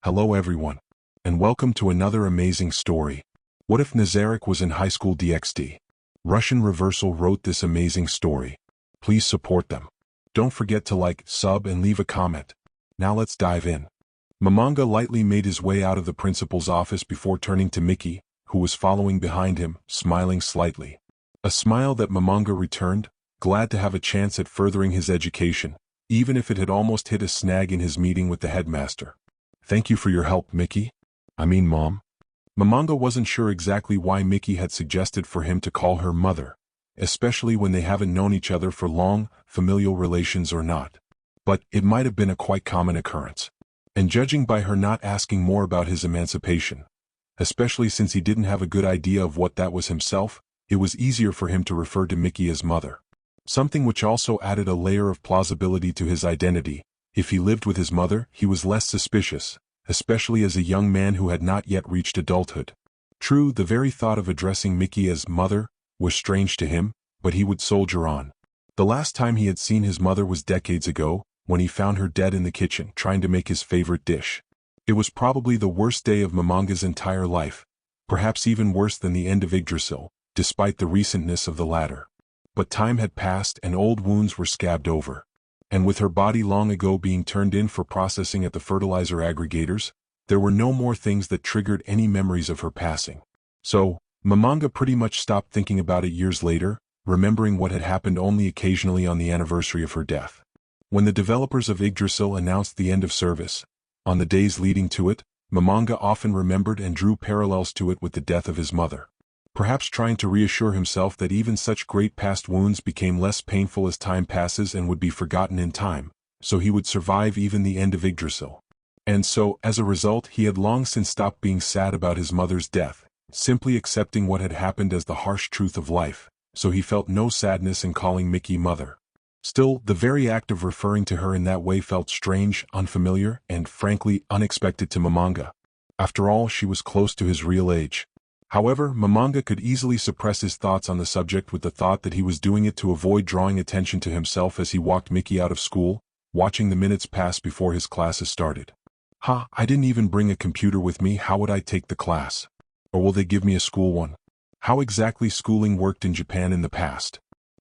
Hello everyone, and welcome to another amazing story. What if Nazarik was in high school DxD? Russian Reversal wrote this amazing story. Please support them. Don't forget to like, sub, and leave a comment. Now let's dive in. Mamanga lightly made his way out of the principal's office before turning to Mickey, who was following behind him, smiling slightly. A smile that Mamanga returned, glad to have a chance at furthering his education, even if it had almost hit a snag in his meeting with the headmaster. Thank you for your help, Mickey. Mom. Mamanga wasn't sure exactly why Mickey had suggested for him to call her mother, especially when they haven't known each other for long, familial relations or not. But it might have been a quite common occurrence. And judging by her not asking more about his emancipation, especially since he didn't have a good idea of what that was himself, it was easier for him to refer to Mickey as mother. Something which also added a layer of plausibility to his identity. If he lived with his mother, he was less suspicious, especially as a young man who had not yet reached adulthood. True, the very thought of addressing Mickey as mother was strange to him, but he would soldier on. The last time he had seen his mother was decades ago, when he found her dead in the kitchen trying to make his favorite dish. It was probably the worst day of Mamanga's entire life, perhaps even worse than the end of Yggdrasil, despite the recentness of the latter. But time had passed and old wounds were scabbed over. And with her body long ago being turned in for processing at the fertilizer aggregators, there were no more things that triggered any memories of her passing. So, Mamanga pretty much stopped thinking about it years later, remembering what had happened only occasionally on the anniversary of her death. When the developers of Yggdrasil announced the end of service, on the days leading to it, Mamanga often remembered and drew parallels to it with the death of his mother. Perhaps trying to reassure himself that even such great past wounds became less painful as time passes and would be forgotten in time, so he would survive even the end of Yggdrasil. And so, as a result, he had long since stopped being sad about his mother's death, simply accepting what had happened as the harsh truth of life, so he felt no sadness in calling Mickey mother. Still, the very act of referring to her in that way felt strange, unfamiliar, and frankly unexpected to Mamanga. After all, she was close to his real age. However, Mamanga could easily suppress his thoughts on the subject with the thought that he was doing it to avoid drawing attention to himself as he walked Mickey out of school, watching the minutes pass before his classes started. I didn't even bring a computer with me. How would I take the class? Or will they give me a school one? How exactly schooling worked in Japan in the past?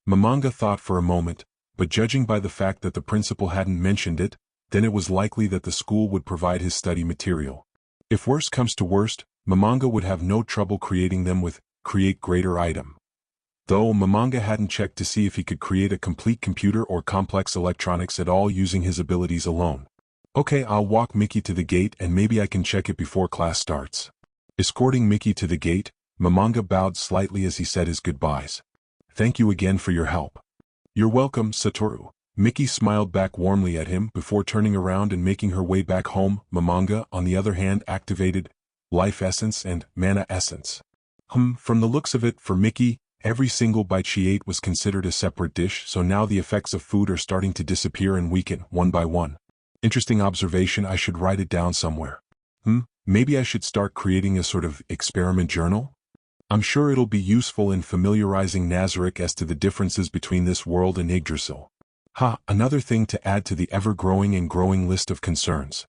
Mamanga thought for a moment, but judging by the fact that the principal hadn't mentioned it, then it was likely that the school would provide his study material. If worst comes to worst, Mamanga would have no trouble creating them with Create Greater item. Though Mamanga hadn't checked to see if he could create a complete computer or complex electronics at all using his abilities alone. Okay, I'll walk Mickey to the gate and maybe I can check it before class starts. Escorting Mickey to the gate, Mamanga bowed slightly as he said his goodbyes. Thank you again for your help. You're welcome, Satoru. Mickey smiled back warmly at him before turning around and making her way back home. Mamanga, on the other hand, activated Life Essence and Mana Essence. From the looks of it, for Mickey, every single bite she ate was considered a separate dish, so now the effects of food are starting to disappear and weaken, one by one. Interesting observation, I should write it down somewhere. Maybe I should start creating a sort of experiment journal? I'm sure it'll be useful in familiarizing Nazarik as to the differences between this world and Yggdrasil. Another thing to add to the ever-growing and growing list of concerns.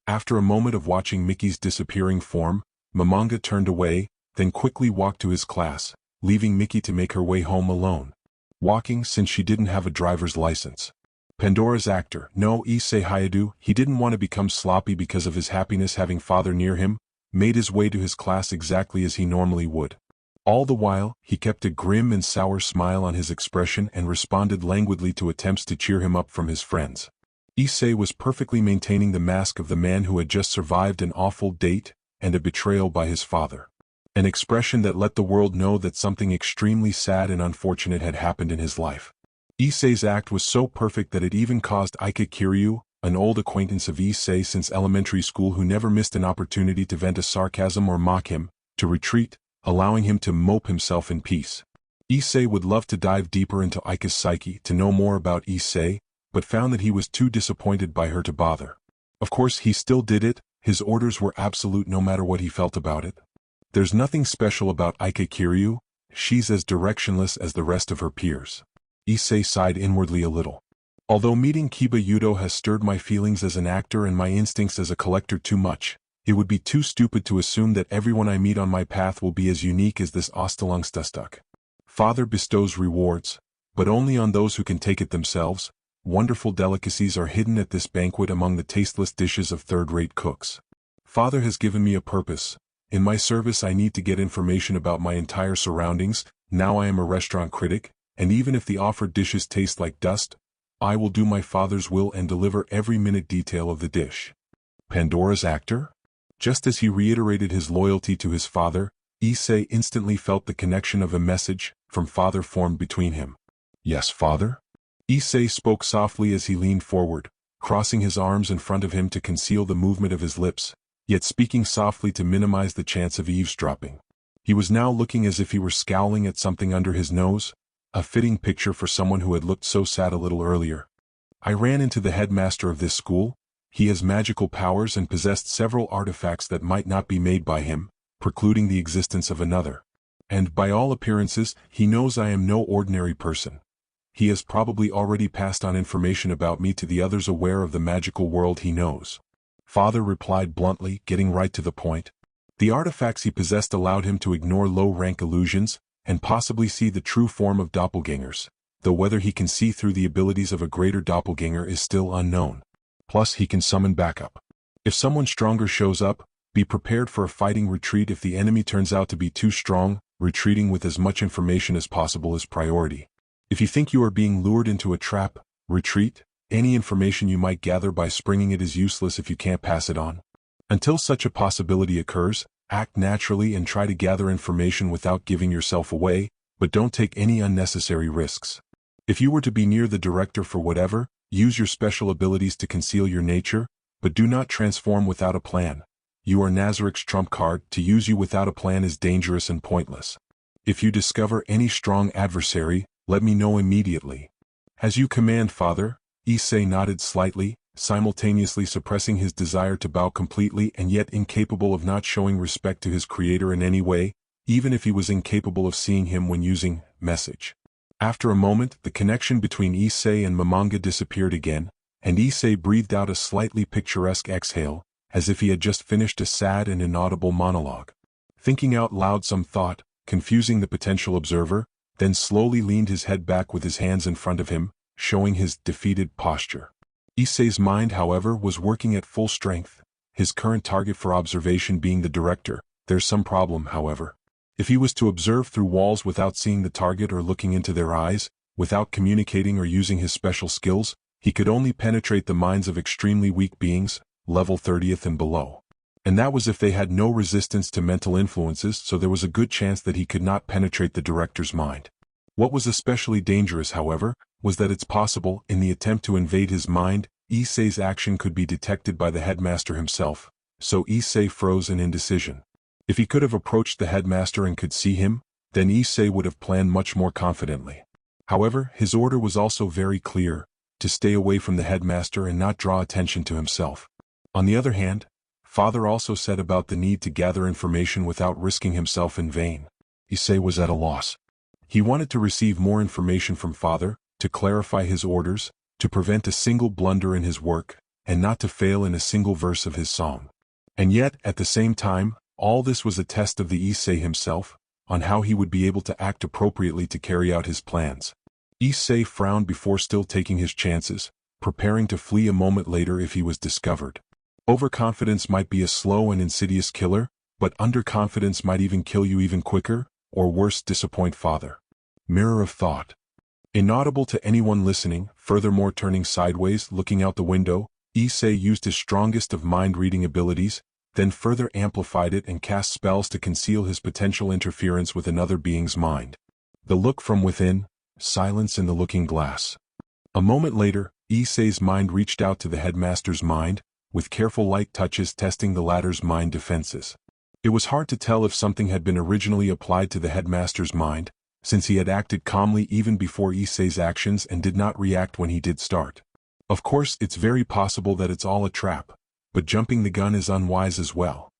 After a moment of watching Mickey's disappearing form, Mamanga turned away, then quickly walked to his class, leaving Mickey to make her way home alone. Walking since she didn't have a driver's license. Pandora's actor, no Issei Hayadu, he didn't want to become sloppy because of his happiness having father near him, made his way to his class exactly as he normally would. All the while, he kept a grim and sour smile on his expression and responded languidly to attempts to cheer him up from his friends. Issei was perfectly maintaining the mask of the man who had just survived an awful date and a betrayal by his father. An expression that let the world know that something extremely sad and unfortunate had happened in his life. Issei's act was so perfect that it even caused Ika Kiryu, an old acquaintance of Issei since elementary school who never missed an opportunity to vent a sarcasm or mock him, to retreat, allowing him to mope himself in peace. Issei would love to dive deeper into Ika's psyche to know more about Issei, but found that he was too disappointed by her to bother. Of course, he still did it, his orders were absolute no matter what he felt about it. There's nothing special about Ika Kiryu, she's as directionless as the rest of her peers. Issei sighed inwardly a little. Although meeting Kiba Yudo has stirred my feelings as an actor and my instincts as a collector too much, it would be too stupid to assume that everyone I meet on my path will be as unique as this Ostelungstustuk. Father bestows rewards, but only on those who can take it themselves. Wonderful delicacies are hidden at this banquet among the tasteless dishes of third-rate cooks. Father has given me a purpose. In my service I need to get information about my entire surroundings. Now I am a restaurant critic, and even if the offered dishes taste like dust, I will do my father's will and deliver every minute detail of the dish. Pandora's actor? Just as he reiterated his loyalty to his father, Issei instantly felt the connection of a message from father formed between him. Yes, father? Issei spoke softly as he leaned forward, crossing his arms in front of him to conceal the movement of his lips, yet speaking softly to minimize the chance of eavesdropping. He was now looking as if he were scowling at something under his nose, a fitting picture for someone who had looked so sad a little earlier. I ran into the headmaster of this school. He has magical powers and possessed several artifacts that might not be made by him, precluding the existence of another. And by all appearances, he knows I am no ordinary person. He has probably already passed on information about me to the others aware of the magical world he knows. Father replied bluntly, getting right to the point. The artifacts he possessed allowed him to ignore low-rank illusions, and possibly see the true form of doppelgangers, though whether he can see through the abilities of a greater doppelganger is still unknown. Plus he can summon backup. If someone stronger shows up, be prepared for a fighting retreat. If the enemy turns out to be too strong, retreating with as much information as possible is priority. If you think you are being lured into a trap, retreat. Any information you might gather by springing it is useless if you can't pass it on. Until such a possibility occurs, act naturally and try to gather information without giving yourself away, but don't take any unnecessary risks. If you were to be near the director for whatever, use your special abilities to conceal your nature, but do not transform without a plan. You are Nazarik's trump card. To use you without a plan is dangerous and pointless. If you discover any strong adversary, let me know immediately. As you command, father. Issei nodded slightly, simultaneously suppressing his desire to bow completely and yet incapable of not showing respect to his creator in any way, even if he was incapable of seeing him when using message. After a moment, the connection between Issei and Momonga disappeared again, and Issei breathed out a slightly picturesque exhale, as if he had just finished a sad and inaudible monologue. Thinking out loud some thought, confusing the potential observer, then slowly leaned his head back with his hands in front of him, showing his defeated posture. Issei's mind, however, was working at full strength, his current target for observation being the director. There's some problem, however. If he was to observe through walls without seeing the target or looking into their eyes, without communicating or using his special skills, he could only penetrate the minds of extremely weak beings, level 30th and below. And that was if they had no resistance to mental influences, so there was a good chance that he could not penetrate the director's mind. What was especially dangerous, however, was that it's possible, in the attempt to invade his mind, Issei's action could be detected by the headmaster himself, so Issei froze in indecision. If he could have approached the headmaster and could see him, then Issei would have planned much more confidently. However, his order was also very clear, to stay away from the headmaster and not draw attention to himself. On the other hand, Father also said about the need to gather information without risking himself in vain. Issei was at a loss. He wanted to receive more information from Father, to clarify his orders, to prevent a single blunder in his work, and not to fail in a single verse of his song. And yet, at the same time, all this was a test of the Issei himself, on how he would be able to act appropriately to carry out his plans. Issei frowned before still taking his chances, preparing to flee a moment later if he was discovered. Overconfidence might be a slow and insidious killer, but underconfidence might even kill you even quicker, or worse, disappoint Father. Mirror of thought. Inaudible to anyone listening, furthermore turning sideways, looking out the window, Issei used his strongest of mind-reading abilities, then further amplified it and cast spells to conceal his potential interference with another being's mind. The look from within, silence in the looking glass. A moment later, Issei's mind reached out to the headmaster's mind, with careful light touches testing the latter's mind defenses. It was hard to tell if something had been originally applied to the headmaster's mind, since he had acted calmly even before Issei's actions and did not react when he did start. Of course, it's very possible that it's all a trap, but jumping the gun is unwise as well.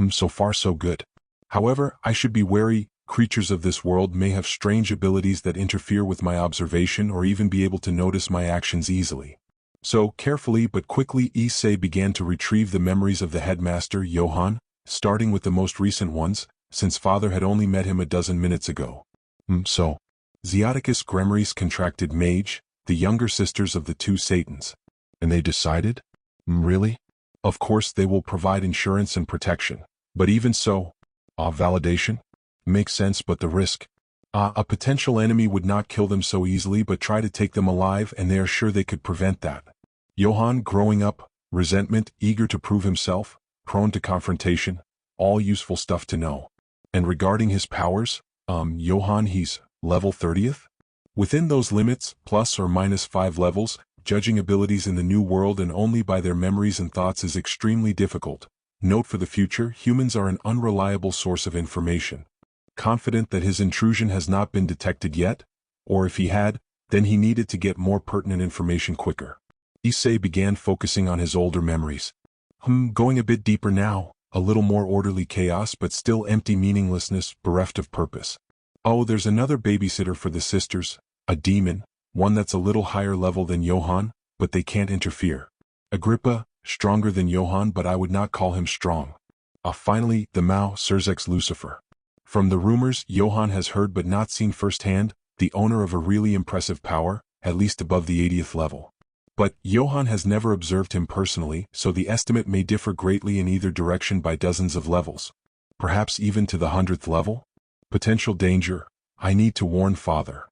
So far so good. However, I should be wary, creatures of this world may have strange abilities that interfere with my observation or even be able to notice my actions easily. So, carefully but quickly Issei began to retrieve the memories of the headmaster, Johann, starting with the most recent ones, since father had only met him a dozen minutes ago. So, Zeoticus Gremrys contracted Mage, the younger sisters of the two Satans. And they decided? Really? Of course they will provide insurance and protection. But even so, validation? Makes sense, but the risk. A potential enemy would not kill them so easily but try to take them alive, and they are sure they could prevent that. Johann growing up, resentment, eager to prove himself, prone to confrontation, all useful stuff to know. And regarding his powers, Johann, he's level 30th? Within those limits, plus or minus 5 levels, judging abilities in the new world and only by their memories and thoughts is extremely difficult. Note for the future, humans are an unreliable source of information. Confident that his intrusion has not been detected yet, or if he had, then he needed to get more pertinent information quicker. Issei began focusing on his older memories. Going a bit deeper now, a little more orderly chaos but still empty meaninglessness, bereft of purpose. Oh, there's another babysitter for the sisters, a demon, one that's a little higher level than Johann, but they can't interfere. Agrippa, stronger than Johann, but I would not call him strong. Finally, the Mao, Surzex Lucifer. From the rumors Johann has heard but not seen firsthand, the owner of a really impressive power, at least above the 80th level. But Johann has never observed him personally, so the estimate may differ greatly in either direction by dozens of levels. Perhaps even to the 100th level? Potential danger. I need to warn father.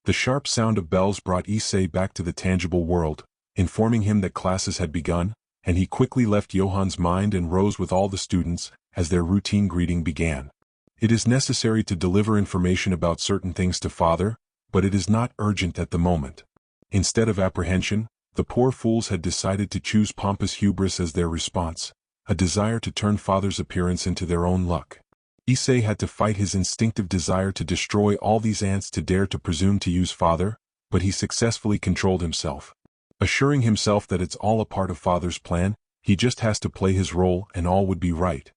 The sharp sound of bells brought Issei back to the tangible world, informing him that classes had begun, and he quickly left Johann's mind and rose with all the students, as their routine greeting began. It is necessary to deliver information about certain things to father, but it is not urgent at the moment. Instead of apprehension, the poor fools had decided to choose pompous hubris as their response, a desire to turn father's appearance into their own luck. Issei had to fight his instinctive desire to destroy all these ants to dare to presume to use father, but he successfully controlled himself. Assuring himself that it's all a part of father's plan, he just has to play his role and all would be right.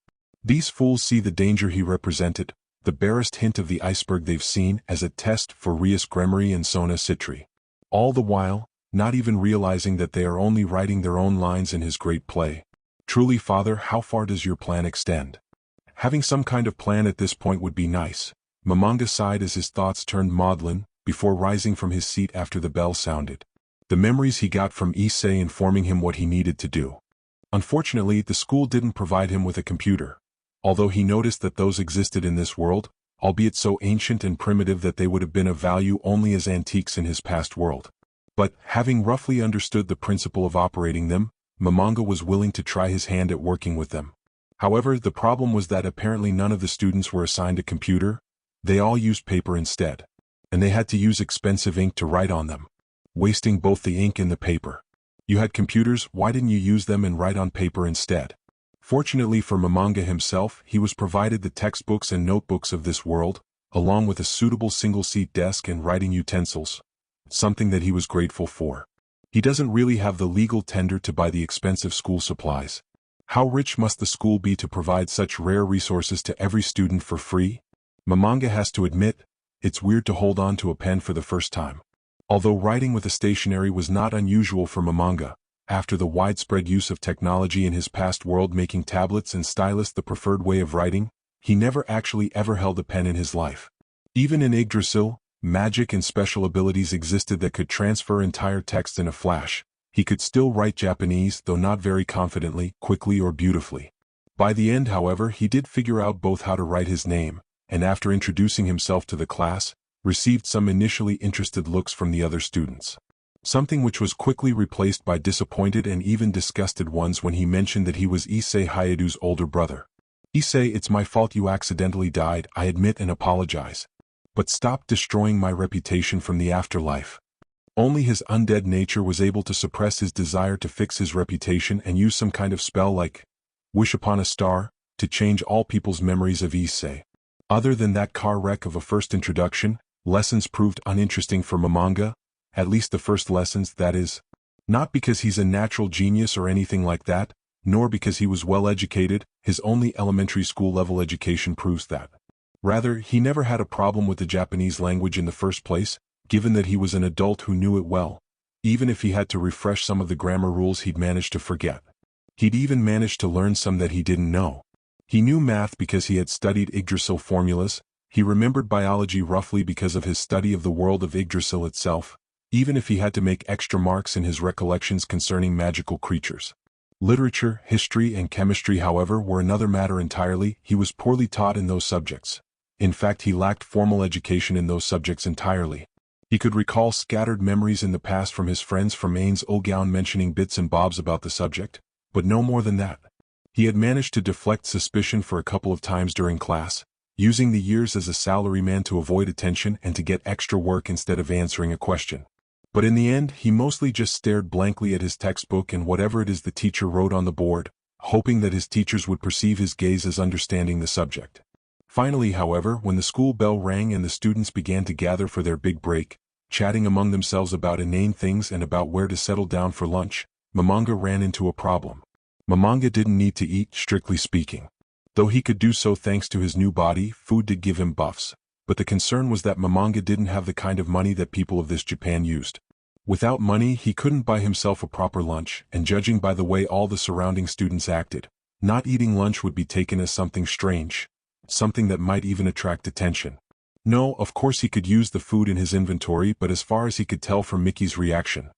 These fools see the danger he represented, the barest hint of the iceberg they've seen, as a test for Rius Gremory and Sona Citri. All the while, not even realizing that they are only writing their own lines in his great play. Truly, father, how far does your plan extend? Having some kind of plan at this point would be nice. Momonga sighed as his thoughts turned maudlin, before rising from his seat after the bell sounded. The memories he got from Issei informing him what he needed to do. Unfortunately, the school didn't provide him with a computer. Although he noticed that those existed in this world, albeit so ancient and primitive that they would have been of value only as antiques in his past world. But, having roughly understood the principle of operating them, Momonga was willing to try his hand at working with them. However, the problem was that apparently none of the students were assigned a computer. They all used paper instead. And they had to use expensive ink to write on them, wasting both the ink and the paper. You had computers, why didn't you use them and write on paper instead? Fortunately for Momonga himself, he was provided the textbooks and notebooks of this world, along with a suitable single-seat desk and writing utensils, something that he was grateful for. He doesn't really have the legal tender to buy the expensive school supplies. How rich must the school be to provide such rare resources to every student for free? Momonga has to admit, it's weird to hold on to a pen for the first time. Although writing with a stationery was not unusual for Momonga, after the widespread use of technology in his past world making tablets and stylus the preferred way of writing, he never actually ever held a pen in his life. Even in Yggdrasil, magic and special abilities existed that could transfer entire text in a flash. He could still write Japanese, though not very confidently, quickly or beautifully. By the end, however, he did figure out both how to write his name, and after introducing himself to the class, received some initially interested looks from the other students. Something which was quickly replaced by disappointed and even disgusted ones when he mentioned that he was Issei Hayadu's older brother. Issei, it's my fault you accidentally died, I admit and apologize. But stop destroying my reputation from the afterlife. Only his undead nature was able to suppress his desire to fix his reputation and use some kind of spell like Wish Upon a Star to change all people's memories of Issei. Other than that car wreck of a first introduction, lessons proved uninteresting for Momonga, at least the first lessons, that is. Not because he's a natural genius or anything like that, nor because he was well educated, his only elementary school level education proves that. Rather, he never had a problem with the Japanese language in the first place, given that he was an adult who knew it well. Even if he had to refresh some of the grammar rules he'd managed to forget. He'd even managed to learn some that he didn't know. He knew math because he had studied Yggdrasil formulas, he remembered biology roughly because of his study of the world of Yggdrasil itself, even if he had to make extra marks in his recollections concerning magical creatures. Literature, history, and chemistry, however, were another matter entirely. He was poorly taught in those subjects. In fact, he lacked formal education in those subjects entirely. He could recall scattered memories in the past from his friends from Ains Ogown mentioning bits and bobs about the subject, but no more than that. He had managed to deflect suspicion for a couple of times during class, using the years as a salaryman to avoid attention and to get extra work instead of answering a question. But in the end, he mostly just stared blankly at his textbook and whatever it is the teacher wrote on the board, hoping that his teachers would perceive his gaze as understanding the subject. Finally, however, when the school bell rang and the students began to gather for their big break, chatting among themselves about inane things and about where to settle down for lunch, Momonga ran into a problem. Momonga didn't need to eat, strictly speaking. Though he could do so thanks to his new body, food did give him buffs, but the concern was that Momonga didn't have the kind of money that people of this Japan used. Without money, he couldn't buy himself a proper lunch, and judging by the way all the surrounding students acted, not eating lunch would be taken as something strange, something that might even attract attention. No, of course he could use the food in his inventory, but as far as he could tell from Mickey's reaction,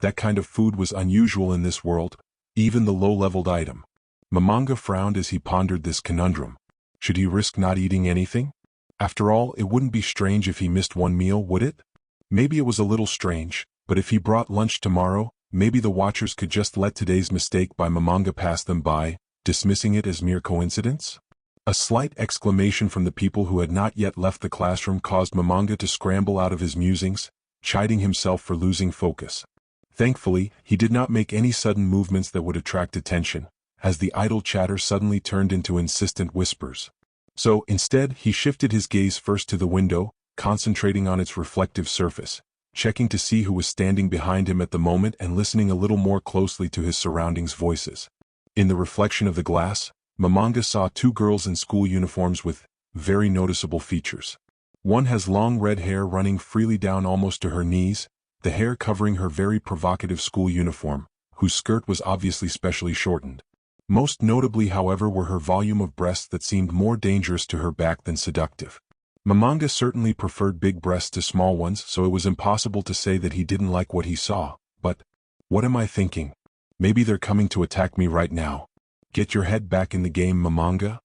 that kind of food was unusual in this world, even the low-leveled item. Momonga frowned as he pondered this conundrum. Should he risk not eating anything? After all, it wouldn't be strange if he missed one meal, would it? Maybe it was a little strange, but if he brought lunch tomorrow, maybe the watchers could just let today's mistake by Momonga pass them by, dismissing it as mere coincidence? A slight exclamation from the people who had not yet left the classroom caused Momonga to scramble out of his musings, chiding himself for losing focus. Thankfully, he did not make any sudden movements that would attract attention, as the idle chatter suddenly turned into insistent whispers. So, instead, he shifted his gaze first to the window, concentrating on its reflective surface, checking to see who was standing behind him at the moment and listening a little more closely to his surroundings' voices. In the reflection of the glass, Momonga saw two girls in school uniforms with very noticeable features. One has long red hair running freely down almost to her knees, the hair covering her very provocative school uniform, whose skirt was obviously specially shortened. Most notably, however, were her volume of breasts that seemed more dangerous to her back than seductive. Momonga certainly preferred big breasts to small ones, so it was impossible to say that he didn't like what he saw, but, what am I thinking? Maybe they're coming to attack me right now. Get your head back in the game, Momonga.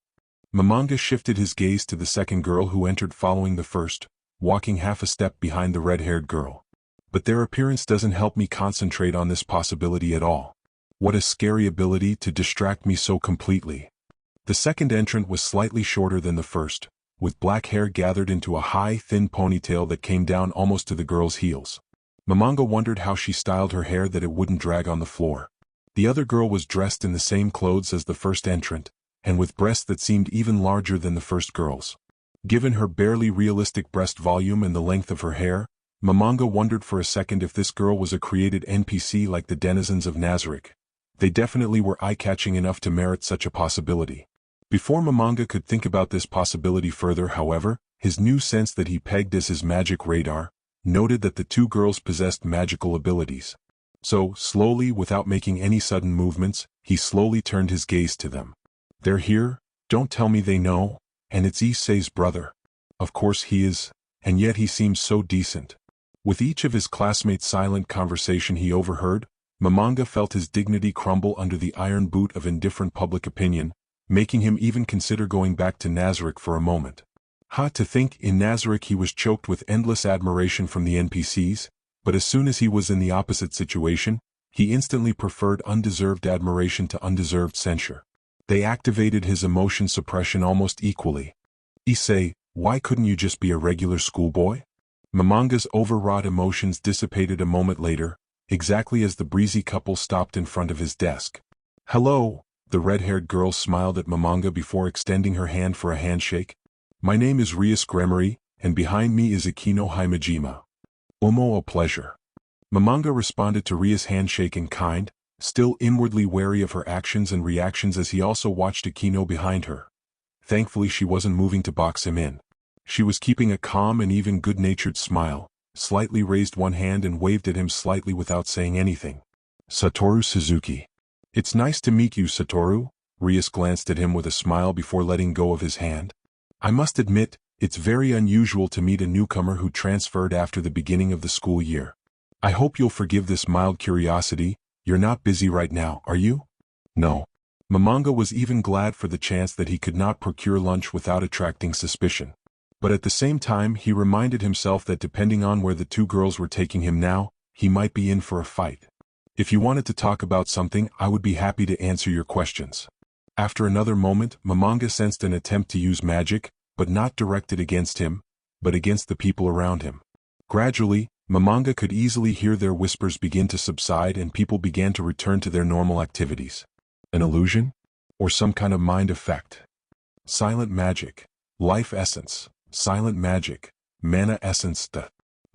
Momonga shifted his gaze to the second girl who entered following the first, walking half a step behind the red-haired girl. But their appearance doesn't help me concentrate on this possibility at all. What a scary ability to distract me so completely. The second entrant was slightly shorter than the first, with black hair gathered into a high, thin ponytail that came down almost to the girl's heels. Momonga wondered how she styled her hair that it wouldn't drag on the floor. The other girl was dressed in the same clothes as the first entrant, and with breasts that seemed even larger than the first girl's. Given her barely realistic breast volume and the length of her hair, Momonga wondered for a second if this girl was a created NPC like the denizens of Nazarik. They definitely were eye-catching enough to merit such a possibility. Before Momonga could think about this possibility further, however, his new sense that he pegged as his magic radar noted that the two girls possessed magical abilities. So, slowly, without making any sudden movements, he slowly turned his gaze to them. They're here? Don't tell me they know? And it's Issei's brother. Of course he is, and yet he seems so decent. With each of his classmates' silent conversation he overheard, Momonga felt his dignity crumble under the iron boot of indifferent public opinion, making him even consider going back to Nazarik for a moment. To think, in Nazarik he was choked with endless admiration from the NPCs, but as soon as he was in the opposite situation, he instantly preferred undeserved admiration to undeserved censure. They activated his emotion suppression almost equally. Issei, why couldn't you just be a regular schoolboy? Momonga's overwrought emotions dissipated a moment later, exactly as the breezy couple stopped in front of his desk. Hello, the red-haired girl smiled at Momonga before extending her hand for a handshake. My name is Rias Gremory, and behind me is Akino Himejima. A pleasure. Momonga responded to Ria's handshake in kind, still inwardly wary of her actions and reactions as he also watched Akino behind her. Thankfully she wasn't moving to box him in. She was keeping a calm and even good-natured smile, slightly raised one hand and waved at him slightly without saying anything. Satoru Suzuki. It's nice to meet you, Satoru. Rias glanced at him with a smile before letting go of his hand. I must admit, it's very unusual to meet a newcomer who transferred after the beginning of the school year. I hope you'll forgive this mild curiosity. You're not busy right now, are you? No. Momonga was even glad for the chance that he could not procure lunch without attracting suspicion. But at the same time he reminded himself that depending on where the two girls were taking him now, he might be in for a fight. If you wanted to talk about something, I would be happy to answer your questions. After another moment, Momonga sensed an attempt to use magic, but not directed against him, but against the people around him. Gradually, Momonga could easily hear their whispers begin to subside and people began to return to their normal activities. An illusion? Or some kind of mind effect? Silent magic. Life essence. Silent magic. Mana essence.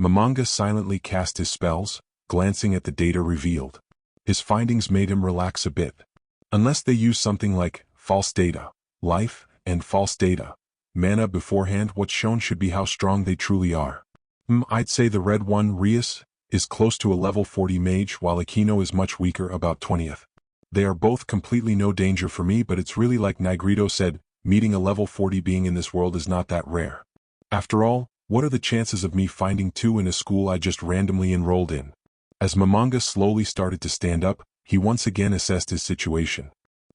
Momonga silently cast his spells, glancing at the data revealed. His findings made him relax a bit. Unless they use something like false data, life, and false data, mana beforehand, what's shown should be how strong they truly are. I'd say the red one, Rias, is close to a level 40 mage while Aquino is much weaker, about 20th. They are both completely no danger for me, but it's really like Negrito said, meeting a level 40 being in this world is not that rare. After all, what are the chances of me finding two in a school I just randomly enrolled in? As Momonga slowly started to stand up, he once again assessed his situation.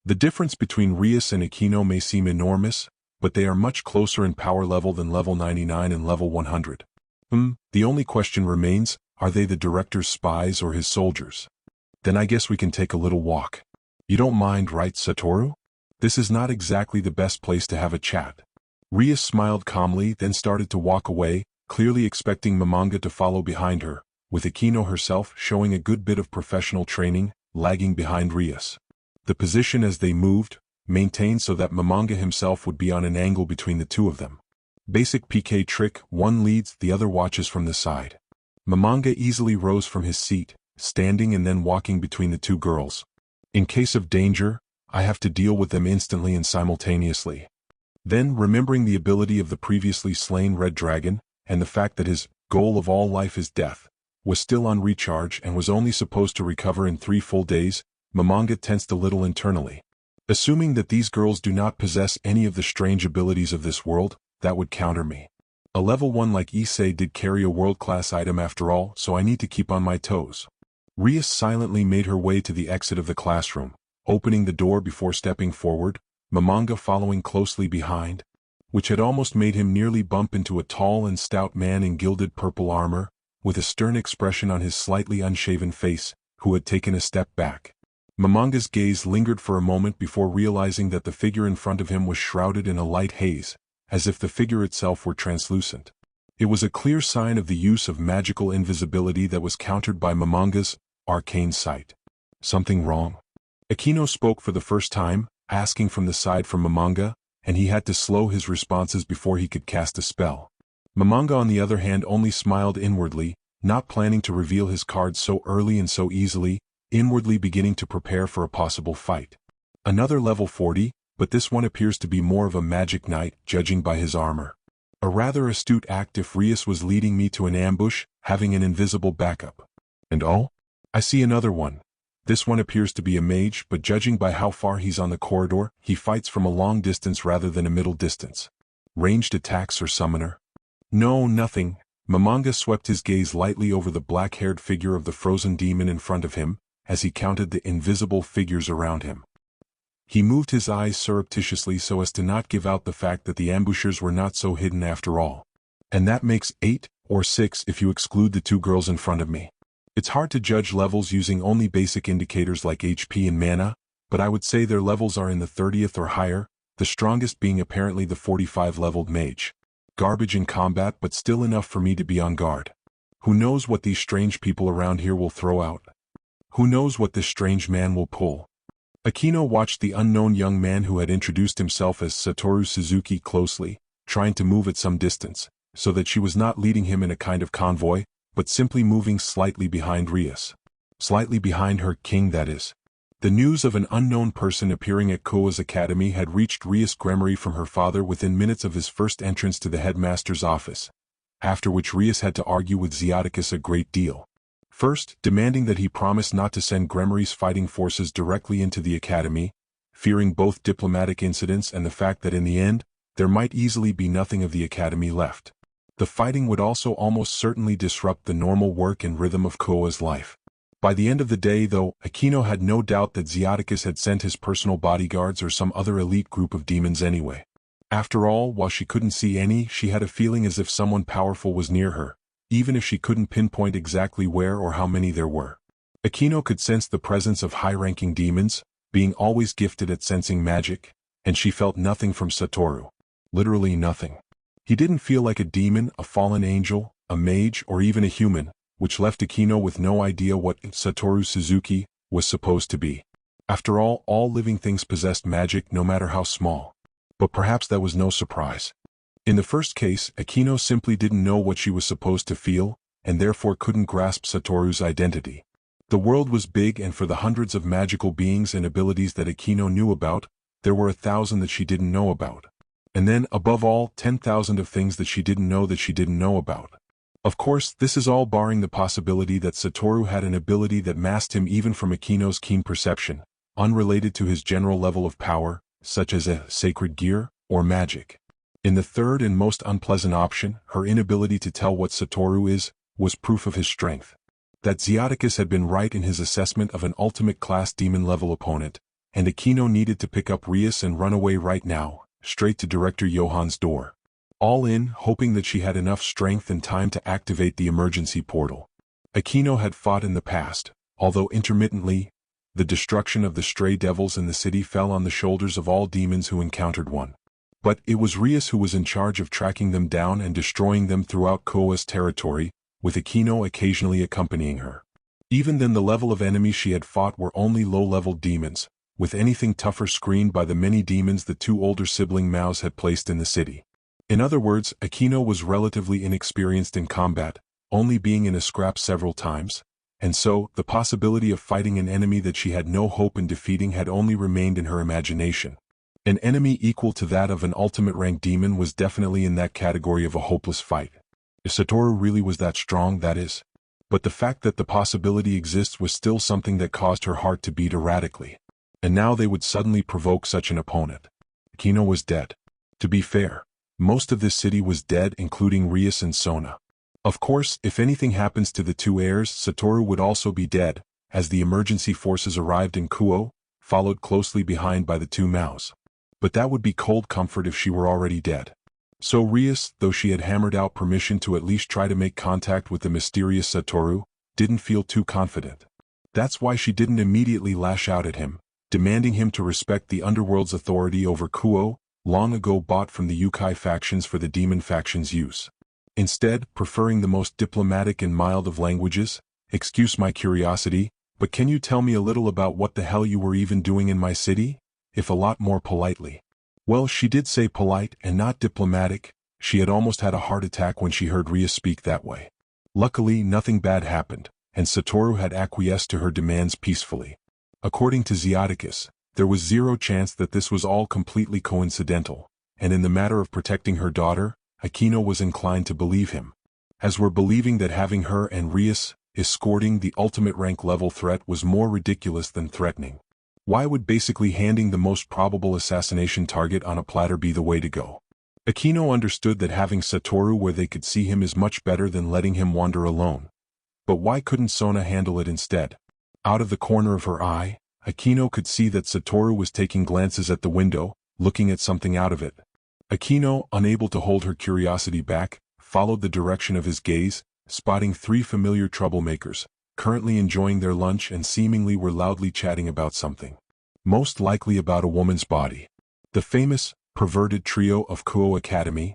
The difference between Rias and Aquino may seem enormous, but they are much closer in power level than level 99 and level 100. The only question remains, are they the director's spies or his soldiers? Then I guess we can take a little walk. You don't mind, right, Satoru? This is not exactly the best place to have a chat. Rias smiled calmly, then started to walk away, clearly expecting Momonga to follow behind her, with Aquino herself showing a good bit of professional training, lagging behind Rias. The position as they moved, maintained so that Momonga himself would be on an angle between the two of them. Basic PK trick, one leads, the other watches from the side. Momonga easily rose from his seat, standing and then walking between the two girls. In case of danger, I have to deal with them instantly and simultaneously. Then, remembering the ability of the previously slain red dragon, and the fact that his goal of all life is death, was still on recharge and was only supposed to recover in 3 full days, Momonga tensed a little internally. Assuming that these girls do not possess any of the strange abilities of this world, that would counter me. A level 1 like Issei did carry a world-class item after all, so I need to keep on my toes. Rias silently made her way to the exit of the classroom, opening the door before stepping forward, Momonga following closely behind, which had almost made him nearly bump into a tall and stout man in gilded purple armor, with a stern expression on his slightly unshaven face, who had taken a step back. Momonga's gaze lingered for a moment before realizing that the figure in front of him was shrouded in a light haze, as if the figure itself were translucent. It was a clear sign of the use of magical invisibility that was countered by Momonga's arcane sight. Something wrong? Aquino spoke for the first time, asking from the side from Momonga, and he had to slow his responses before he could cast a spell. Momonga on the other hand only smiled inwardly, not planning to reveal his cards so early and so easily, inwardly beginning to prepare for a possible fight. Another level 40, but this one appears to be more of a magic knight, judging by his armor. A rather astute act if Rias was leading me to an ambush, having an invisible backup. And all? I see another one. This one appears to be a mage, but judging by how far he's on the corridor, he fights from a long distance rather than a middle distance. Ranged attacks or summoner? No, nothing. Momonga swept his gaze lightly over the black-haired figure of the frozen demon in front of him, as he counted the invisible figures around him. He moved his eyes surreptitiously so as to not give out the fact that the ambushers were not so hidden after all. And that makes 8 or 6 if you exclude the 2 girls in front of me. It's hard to judge levels using only basic indicators like HP and mana, but I would say their levels are in the 30th or higher, the strongest being apparently the 45-leveled mage. Garbage in combat, but still enough for me to be on guard. Who knows what these strange people around here will throw out? Who knows what this strange man will pull? Aquino watched the unknown young man who had introduced himself as Satoru Suzuki closely, trying to move at some distance, so that she was not leading him in a kind of convoy, but simply moving slightly behind Rias. Slightly behind her king, that is. The news of an unknown person appearing at Koa's academy had reached Rias Gremory from her father within minutes of his first entrance to the headmaster's office, after which Rias had to argue with Zeoticus a great deal. First, demanding that he promise not to send Gremory's fighting forces directly into the academy, fearing both diplomatic incidents and the fact that in the end, there might easily be nothing of the academy left. The fighting would also almost certainly disrupt the normal work and rhythm of Koa's life. By the end of the day, though, Aquino had no doubt that Zeoticus had sent his personal bodyguards or some other elite group of demons anyway. After all, while she couldn't see any, she had a feeling as if someone powerful was near her, even if she couldn't pinpoint exactly where or how many there were. Aquino could sense the presence of high-ranking demons, being always gifted at sensing magic, and she felt nothing from Satoru. Literally nothing. He didn't feel like a demon, a fallen angel, a mage, or even a human, which left Aquino with no idea what Satoru Suzuki was supposed to be. After all living things possessed magic no matter how small. But perhaps that was no surprise. In the first case, Aquino simply didn't know what she was supposed to feel, and therefore couldn't grasp Satoru's identity. The world was big, and for the hundreds of magical beings and abilities that Aquino knew about, there were 1,000 that she didn't know about. And then, above all, 10,000 of things that she didn't know about. Of course, this is all barring the possibility that Satoru had an ability that masked him even from Aquino's keen perception, unrelated to his general level of power, such as a sacred gear or magic. In the third and most unpleasant option, her inability to tell what Satoru is, was proof of his strength. That Zeoticus had been right in his assessment of an ultimate class demon-level opponent, and Aquino needed to pick up Rias and run away right now, straight to Director Johann's door. All in, hoping that she had enough strength and time to activate the emergency portal. Aquino had fought in the past, although intermittently, the destruction of the stray devils in the city fell on the shoulders of all demons who encountered one. But it was Rias who was in charge of tracking them down and destroying them throughout Koa's territory, with Aquino occasionally accompanying her. Even then, the level of enemies she had fought were only low-level demons, with anything tougher screened by the many demons the two older sibling Maos had placed in the city. In other words, Aquino was relatively inexperienced in combat, only being in a scrap several times, and so, the possibility of fighting an enemy that she had no hope in defeating had only remained in her imagination. An enemy equal to that of an ultimate-rank demon was definitely in that category of a hopeless fight. If Satoru really was that strong, that is. But the fact that the possibility exists was still something that caused her heart to beat erratically. And now they would suddenly provoke such an opponent. Aquino was dead. To be fair, most of this city was dead, including Rias and Sona. Of course, if anything happens to the two heirs, Satoru would also be dead, as the emergency forces arrived in Kuo, followed closely behind by the two Maos. But that would be cold comfort if she were already dead. So Rias, though she had hammered out permission to at least try to make contact with the mysterious Satoru, didn't feel too confident. That's why she didn't immediately lash out at him, demanding him to respect the underworld's authority over Kuo, long ago bought from the Yukai factions for the demon faction's use. Instead, preferring the most diplomatic and mild of languages, "Excuse my curiosity, but can you tell me a little about what the hell you were even doing in my city?" If a lot more politely. Well, she did say polite and not diplomatic. She had almost had a heart attack when she heard Rias speak that way. Luckily, nothing bad happened, and Satoru had acquiesced to her demands peacefully. According to Zeoticus, there was zero chance that this was all completely coincidental, and in the matter of protecting her daughter, Aquino was inclined to believe him. As were believing that having her and Rias escorting the ultimate rank level threat was more ridiculous than threatening. Why would basically handing the most probable assassination target on a platter be the way to go? Aquino understood that having Satoru where they could see him is much better than letting him wander alone. But why couldn't Sona handle it instead? Out of the corner of her eye, Aquino could see that Satoru was taking glances at the window, looking at something out of it. Aquino, unable to hold her curiosity back, followed the direction of his gaze, spotting three familiar troublemakers, currently enjoying their lunch and seemingly were loudly chatting about something. Most likely about a woman's body. The famous, perverted trio of Kuo Academy,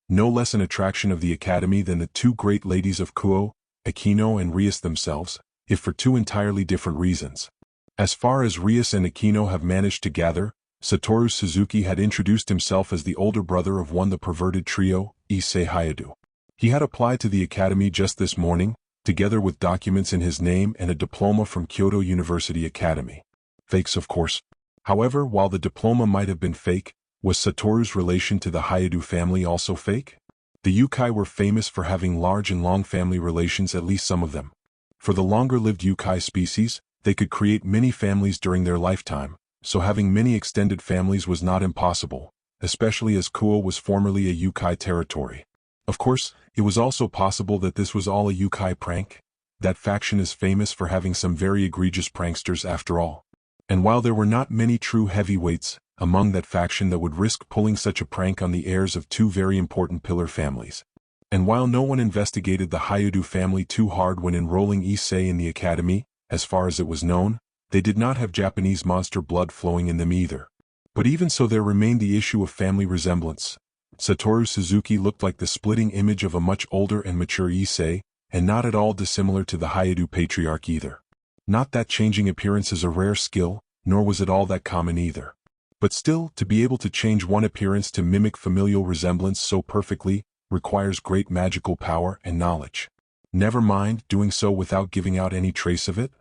no less an attraction of the academy than the two great ladies of Kuo, Aquino and Rias themselves, if for two entirely different reasons. As far as Rias and Aquino have managed to gather, Satoru Suzuki had introduced himself as the older brother of the perverted trio, Issei Hayadu. He had applied to the academy just this morning, together with documents in his name and a diploma from Kyoto University Academy. Fakes, of course. However, while the diploma might have been fake, was Satoru's relation to the Hyudu family also fake? The yokai were famous for having large and long family relations, at least some of them. For the longer-lived yokai species, they could create many families during their lifetime, so having many extended families was not impossible, especially as Kuo was formerly a yokai territory. Of course, it was also possible that this was all a yokai prank. That faction is famous for having some very egregious pranksters after all. And while there were not many true heavyweights among that faction that would risk pulling such a prank on the heirs of two very important pillar families, and while no one investigated the Hyudu family too hard when enrolling Issei in the academy, as far as it was known, they did not have Japanese monster blood flowing in them either. But even so, there remained the issue of family resemblance. Satoru Suzuki looked like the splitting image of a much older and mature Issei, and not at all dissimilar to the Hyudu patriarch either. Not that changing appearance is a rare skill, nor was it all that common either. But still, to be able to change one appearance to mimic familial resemblance so perfectly requires great magical power and knowledge. Never mind doing so without giving out any trace of it.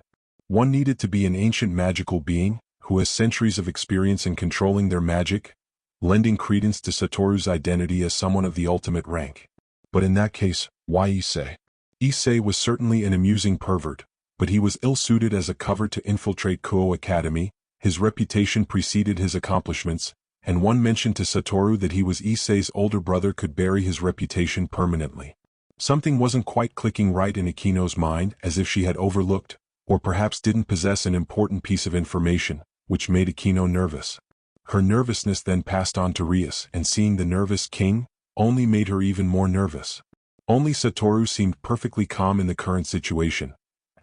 One needed to be an ancient magical being who has centuries of experience in controlling their magic, lending credence to Satoru's identity as someone of the ultimate rank. But in that case, why Issei? Issei was certainly an amusing pervert, but he was ill-suited as a cover to infiltrate Kuo Academy. His reputation preceded his accomplishments, and one mention to Satoru that he was Issei's older brother could bury his reputation permanently. Something wasn't quite clicking right in Akino's mind, as if she had overlooked, or perhaps didn't possess an important piece of information, which made Akino nervous. Her nervousness then passed on to Rias, and seeing the nervous king only made her even more nervous. Only Satoru seemed perfectly calm in the current situation.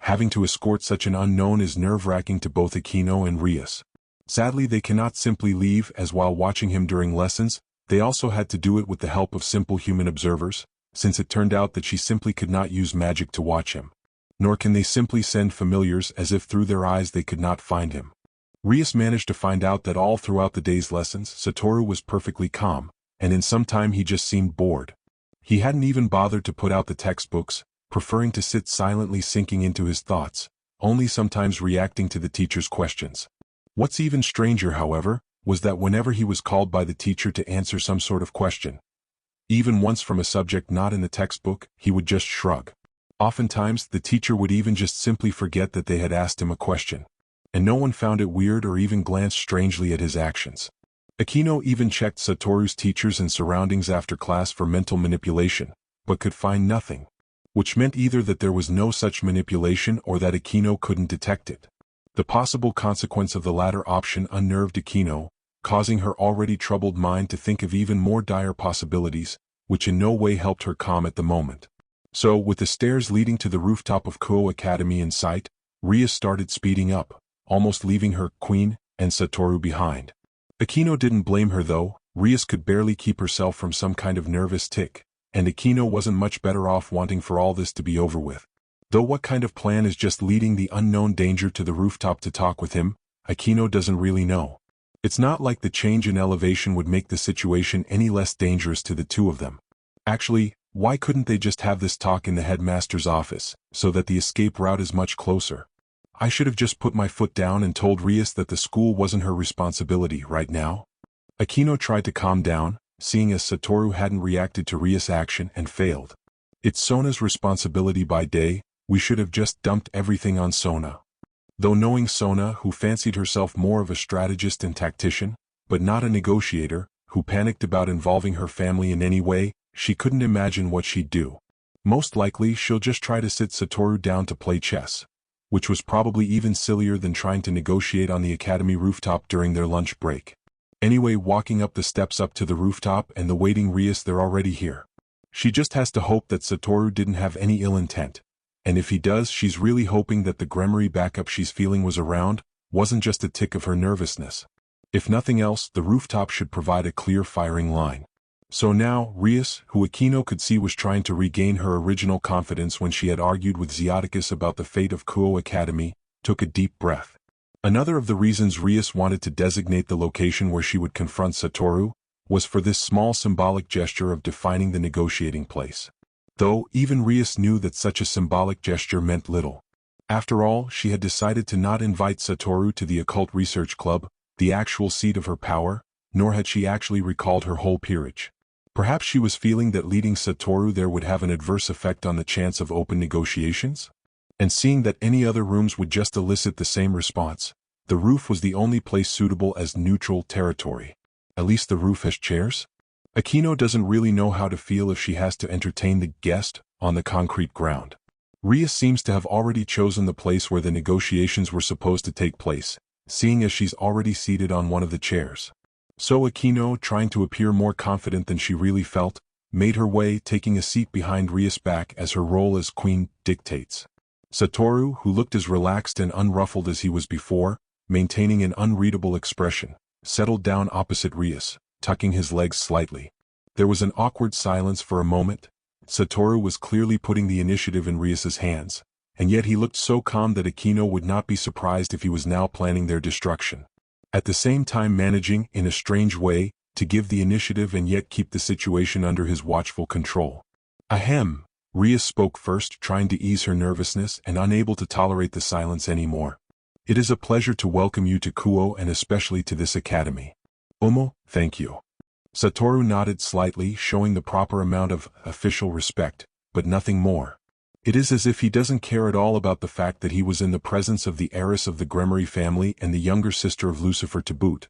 Having to escort such an unknown is nerve-wracking to both Akino and Rias. Sadly, they cannot simply leave, as while watching him during lessons, they also had to do it with the help of simple human observers, since it turned out that she simply could not use magic to watch him. Nor can they simply send familiars as if through their eyes they could not find him. Rias managed to find out that all throughout the day's lessons, Satoru was perfectly calm, and in some time he just seemed bored. He hadn't even bothered to put out the textbooks, preferring to sit silently sinking into his thoughts, only sometimes reacting to the teacher's questions. What's even stranger, however, was that whenever he was called by the teacher to answer some sort of question, even once from a subject not in the textbook, he would just shrug. Oftentimes, the teacher would even just simply forget that they had asked him a question, and no one found it weird or even glanced strangely at his actions. Akino even checked Satoru's teachers and surroundings after class for mental manipulation, but could find nothing, which meant either that there was no such manipulation or that Akino couldn't detect it. The possible consequence of the latter option unnerved Akino, causing her already troubled mind to think of even more dire possibilities, which in no way helped her calm at the moment. So, with the stairs leading to the rooftop of Kuo Academy in sight, Rias started speeding up, almost leaving her queen and Satoru behind. Akino didn't blame her though. Rias could barely keep herself from some kind of nervous tic, and Akino wasn't much better off wanting for all this to be over with. Though what kind of plan is just leading the unknown danger to the rooftop to talk with him, Akino doesn't really know. It's not like the change in elevation would make the situation any less dangerous to the two of them. Actually, why couldn't they just have this talk in the headmaster's office, so that the escape route is much closer? I should have just put my foot down and told Rias that the school wasn't her responsibility right now. Akino tried to calm down, seeing as Satoru hadn't reacted to Rias' action and failed. It's Sona's responsibility by day. We should have just dumped everything on Sona. Though knowing Sona, who fancied herself more of a strategist and tactician, but not a negotiator, who panicked about involving her family in any way, she couldn't imagine what she'd do. Most likely she'll just try to sit Satoru down to play chess, which was probably even sillier than trying to negotiate on the academy rooftop during their lunch break. Anyway, walking up the steps up to the rooftop and the waiting Rias, they're already here. She just has to hope that Satoru didn't have any ill intent. And if he does, she's really hoping that the Gremory backup she's feeling was around, wasn't just a tick of her nervousness. If nothing else, the rooftop should provide a clear firing line. So now, Rias, who Akino could see was trying to regain her original confidence when she had argued with Zeoticus about the fate of Kuo Academy, took a deep breath. Another of the reasons Rias wanted to designate the location where she would confront Satoru was for this small symbolic gesture of defining the negotiating place. Though, even Rias knew that such a symbolic gesture meant little. After all, she had decided to not invite Satoru to the occult research club, the actual seat of her power, nor had she actually recalled her whole peerage. Perhaps she was feeling that leading Satoru there would have an adverse effect on the chance of open negotiations? And seeing that any other rooms would just elicit the same response, the roof was the only place suitable as neutral territory. At least the roof has chairs? Akino doesn't really know how to feel if she has to entertain the guest on the concrete ground. Ria seems to have already chosen the place where the negotiations were supposed to take place, seeing as she's already seated on one of the chairs. So Akino, trying to appear more confident than she really felt, made her way, taking a seat behind Ria's back as her role as queen dictates. Satoru, who looked as relaxed and unruffled as he was before, maintaining an unreadable expression, settled down opposite Rias, tucking his legs slightly. There was an awkward silence for a moment. Satoru was clearly putting the initiative in Rias's hands, and yet he looked so calm that Akino would not be surprised if he was now planning their destruction. At the same time managing, in a strange way, to give the initiative and yet keep the situation under his watchful control. Ahem, Ria spoke first, trying to ease her nervousness and unable to tolerate the silence anymore. It is a pleasure to welcome you to Kuo and especially to this academy. Omo, thank you. Satoru nodded slightly, showing the proper amount of official respect, but nothing more. It is as if he doesn't care at all about the fact that he was in the presence of the heiress of the Gremory family and the younger sister of Lucifer to boot.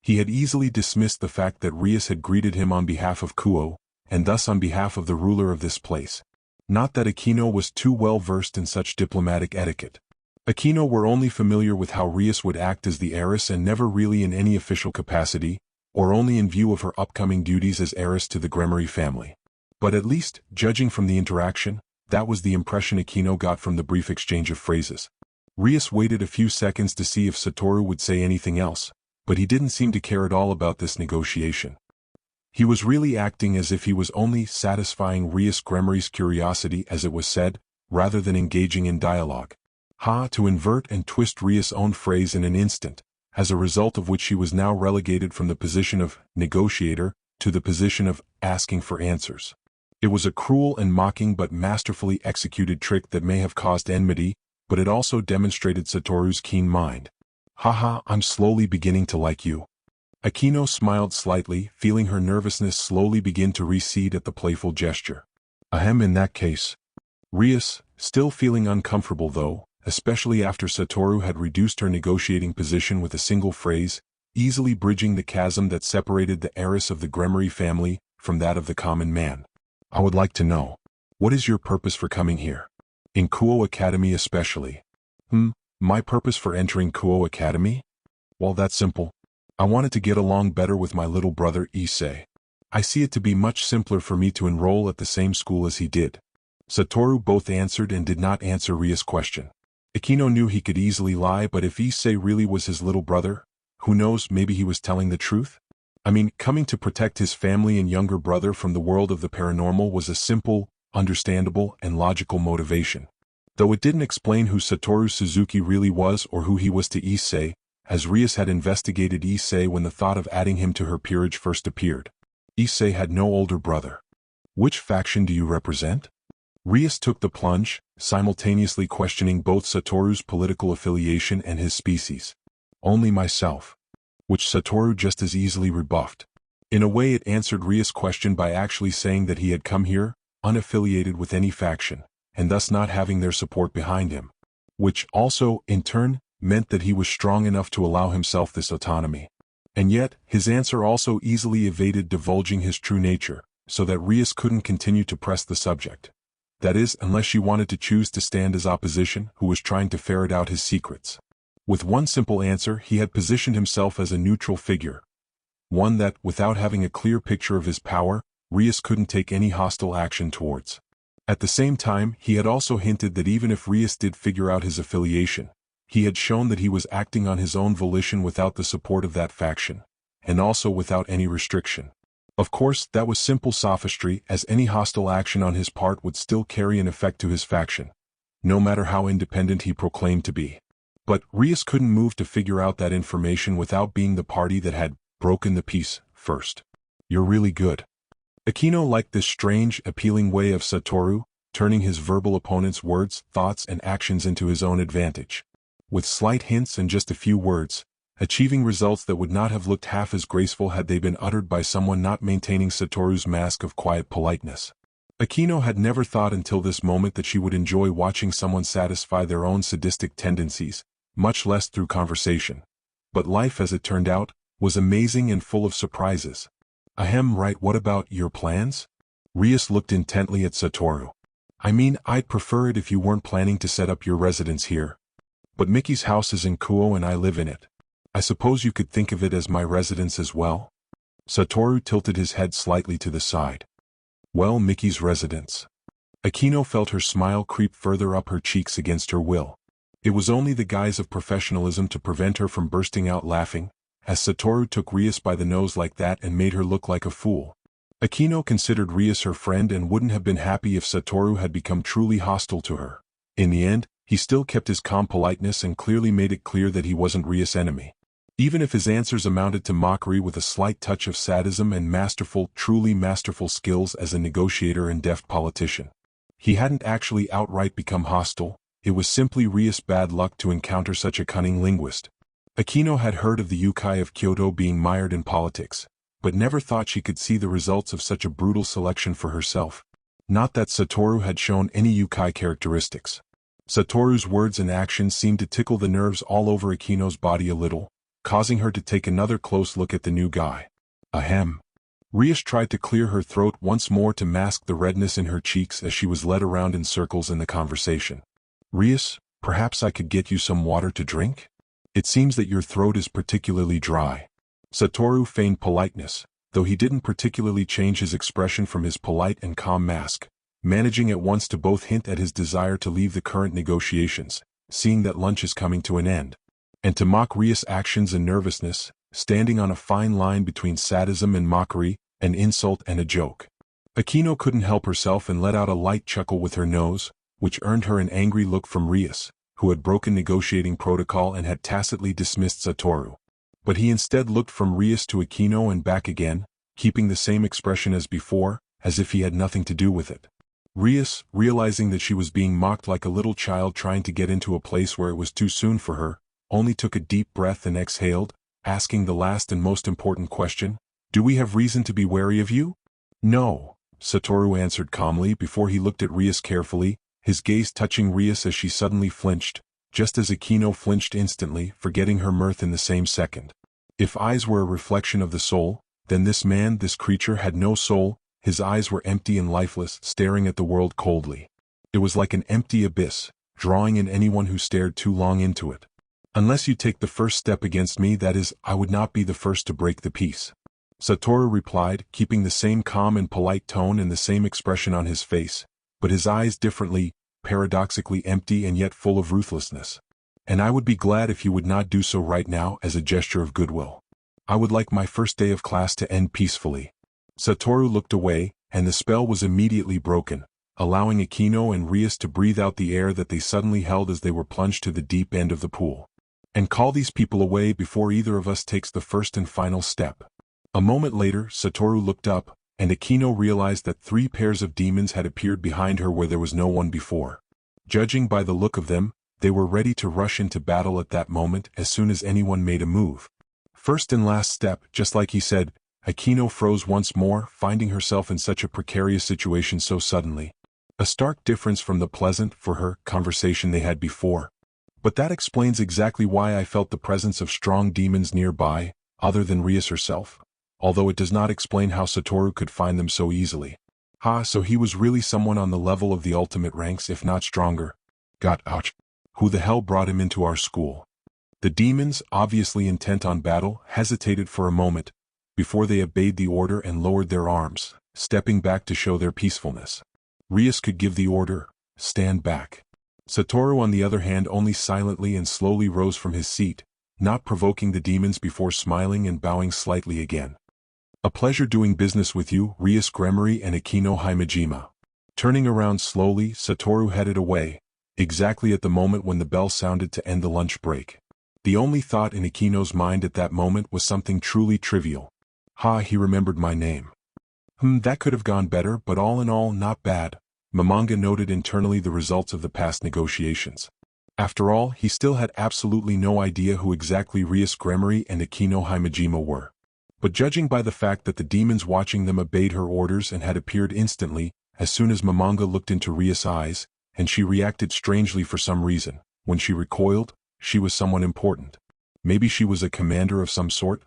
He had easily dismissed the fact that Rias had greeted him on behalf of Kuo, and thus on behalf of the ruler of this place. Not that Akino was too well versed in such diplomatic etiquette. Akino were only familiar with how Rias would act as the heiress and never really in any official capacity, or only in view of her upcoming duties as heiress to the Gremory family. But at least, judging from the interaction, that was the impression Akino got from the brief exchange of phrases. Rias waited a few seconds to see if Satoru would say anything else, but he didn't seem to care at all about this negotiation. He was really acting as if he was only satisfying Rias Gremory's curiosity, as it was said, rather than engaging in dialogue. To invert and twist Rias' own phrase in an instant, as a result of which she was now relegated from the position of negotiator to the position of asking for answers. It was a cruel and mocking but masterfully executed trick that may have caused enmity, but it also demonstrated Satoru's keen mind. I'm slowly beginning to like you. Akino smiled slightly, feeling her nervousness slowly begin to recede at the playful gesture. Ahem, in that case. Rias, still feeling uncomfortable though, especially after Satoru had reduced her negotiating position with a single phrase, easily bridging the chasm that separated the heiress of the Gremory family from that of the common man. I would like to know, what is your purpose for coming here? In Kuo Academy especially. My purpose for entering Kuo Academy? Well, that's simple. I wanted to get along better with my little brother Issei. I see it to be much simpler for me to enroll at the same school as he did. Satoru both answered and did not answer Ria's question. Akino knew he could easily lie, but if Issei really was his little brother, who knows, maybe he was telling the truth? Coming to protect his family and younger brother from the world of the paranormal was a simple, understandable, and logical motivation. Though it didn't explain who Satoru Suzuki really was or who he was to Issei, as Rias had investigated Issei when the thought of adding him to her peerage first appeared. Issei had no older brother. Which faction do you represent? Rias took the plunge, simultaneously questioning both Satoru's political affiliation and his species. Only myself. Which Satoru just as easily rebuffed. In a way it answered Rias' question by actually saying that he had come here, unaffiliated with any faction, and thus not having their support behind him. Which also, in turn, meant that he was strong enough to allow himself this autonomy. And yet, his answer also easily evaded divulging his true nature, so that Rias couldn't continue to press the subject. That is, unless she wanted to choose to stand as opposition, who was trying to ferret out his secrets. With one simple answer, he had positioned himself as a neutral figure. One that, without having a clear picture of his power, Rias couldn't take any hostile action towards. At the same time, he had also hinted that even if Rias did figure out his affiliation, he had shown that he was acting on his own volition without the support of that faction, and also without any restriction. Of course, that was simple sophistry, as any hostile action on his part would still carry an effect to his faction, no matter how independent he proclaimed to be. But Rias couldn't move to figure out that information without being the party that had broken the peace first. You're really good. Akino liked this strange, appealing way of Satoru, turning his verbal opponent's words, thoughts, and actions into his own advantage. With slight hints and just a few words, achieving results that would not have looked half as graceful had they been uttered by someone not maintaining Satoru's mask of quiet politeness. Akino had never thought until this moment that she would enjoy watching someone satisfy their own sadistic tendencies, much less through conversation. But life, as it turned out, was amazing and full of surprises. Ahem, right, what about your plans? Rias looked intently at Satoru. I mean, I'd prefer it if you weren't planning to set up your residence here. But Mickey's house is in Kuo and I live in it. I suppose you could think of it as my residence as well? Satoru tilted his head slightly to the side. Well, Mickey's residence. Akino felt her smile creep further up her cheeks against her will. It was only the guise of professionalism to prevent her from bursting out laughing, as Satoru took Rias by the nose like that and made her look like a fool. Akino considered Rias her friend and wouldn't have been happy if Satoru had become truly hostile to her. In the end, he still kept his calm politeness and clearly made it clear that he wasn't Rias' enemy. Even if his answers amounted to mockery with a slight touch of sadism and truly masterful skills as a negotiator and deft politician. He hadn't actually outright become hostile, it was simply Rias' bad luck to encounter such a cunning linguist. Akino had heard of the Yukai of Kyoto being mired in politics, but never thought she could see the results of such a brutal selection for herself. Not that Satoru had shown any Yukai characteristics. Satoru's words and actions seemed to tickle the nerves all over Akino's body a little, causing her to take another close look at the new guy. Ahem. Rias tried to clear her throat once more to mask the redness in her cheeks as she was led around in circles in the conversation. Rias, perhaps I could get you some water to drink? It seems that your throat is particularly dry. Satoru feigned politeness, though he didn't particularly change his expression from his polite and calm mask, managing at once to both hint at his desire to leave the current negotiations, seeing that lunch is coming to an end, and to mock Rias' actions and nervousness, standing on a fine line between sadism and mockery, an insult and a joke. Akino couldn't help herself and let out a light chuckle with her nose, which earned her an angry look from Rias, who had broken negotiating protocol and had tacitly dismissed Satoru. But he instead looked from Rias to Akino and back again, keeping the same expression as before, as if he had nothing to do with it. Rias, realizing that she was being mocked like a little child trying to get into a place where it was too soon for her, only took a deep breath and exhaled, asking the last and most important question, "Do we have reason to be wary of you?" "No," Satoru answered calmly before he looked at Rias carefully, his gaze touching Rias as she suddenly flinched, just as Akino flinched instantly, forgetting her mirth in the same second. If eyes were a reflection of the soul, then this man, this creature, had no soul. His eyes were empty and lifeless, staring at the world coldly. It was like an empty abyss, drawing in anyone who stared too long into it. "Unless you take the first step against me, that is, I would not be the first to break the peace," Satoru replied, keeping the same calm and polite tone and the same expression on his face, but his eyes differently, paradoxically empty and yet full of ruthlessness. "And I would be glad if you would not do so right now as a gesture of goodwill. I would like my first day of class to end peacefully." Satoru looked away, and the spell was immediately broken, allowing Akino and Rias to breathe out the air that they suddenly held as they were plunged to the deep end of the pool. "And call these people away before either of us takes the first and final step." A moment later, Satoru looked up, and Akino realized that 3 pairs of demons had appeared behind her where there was no one before. Judging by the look of them, they were ready to rush into battle at that moment as soon as anyone made a move. First and last step, just like he said. Akino froze once more, finding herself in such a precarious situation so suddenly. A stark difference from the pleasant, for her, conversation they had before. But that explains exactly why I felt the presence of strong demons nearby, other than Rias herself. Although it does not explain how Satoru could find them so easily. So he was really someone on the level of the ultimate ranks, if not stronger. Got ouch. Who the hell brought him into our school? The demons, obviously intent on battle, hesitated for a moment, before they obeyed the order and lowered their arms, stepping back to show their peacefulness. Rias could give the order, "Stand back." Satoru on the other hand only silently and slowly rose from his seat, not provoking the demons before smiling and bowing slightly again. "A pleasure doing business with you, Rias Gremory and Akino Himejima." Turning around slowly, Satoru headed away, exactly at the moment when the bell sounded to end the lunch break. The only thought in Akino's mind at that moment was something truly trivial. He remembered my name. That could have gone better, but all in all, not bad. Mamanga noted internally the results of the past negotiations. After all, he still had absolutely no idea who exactly Rias Gremory and Akino Himejima were. But judging by the fact that the demons watching them obeyed her orders and had appeared instantly, as soon as Mamanga looked into Rias' eyes, and she reacted strangely for some reason, when she recoiled, she was someone important. Maybe she was a commander of some sort?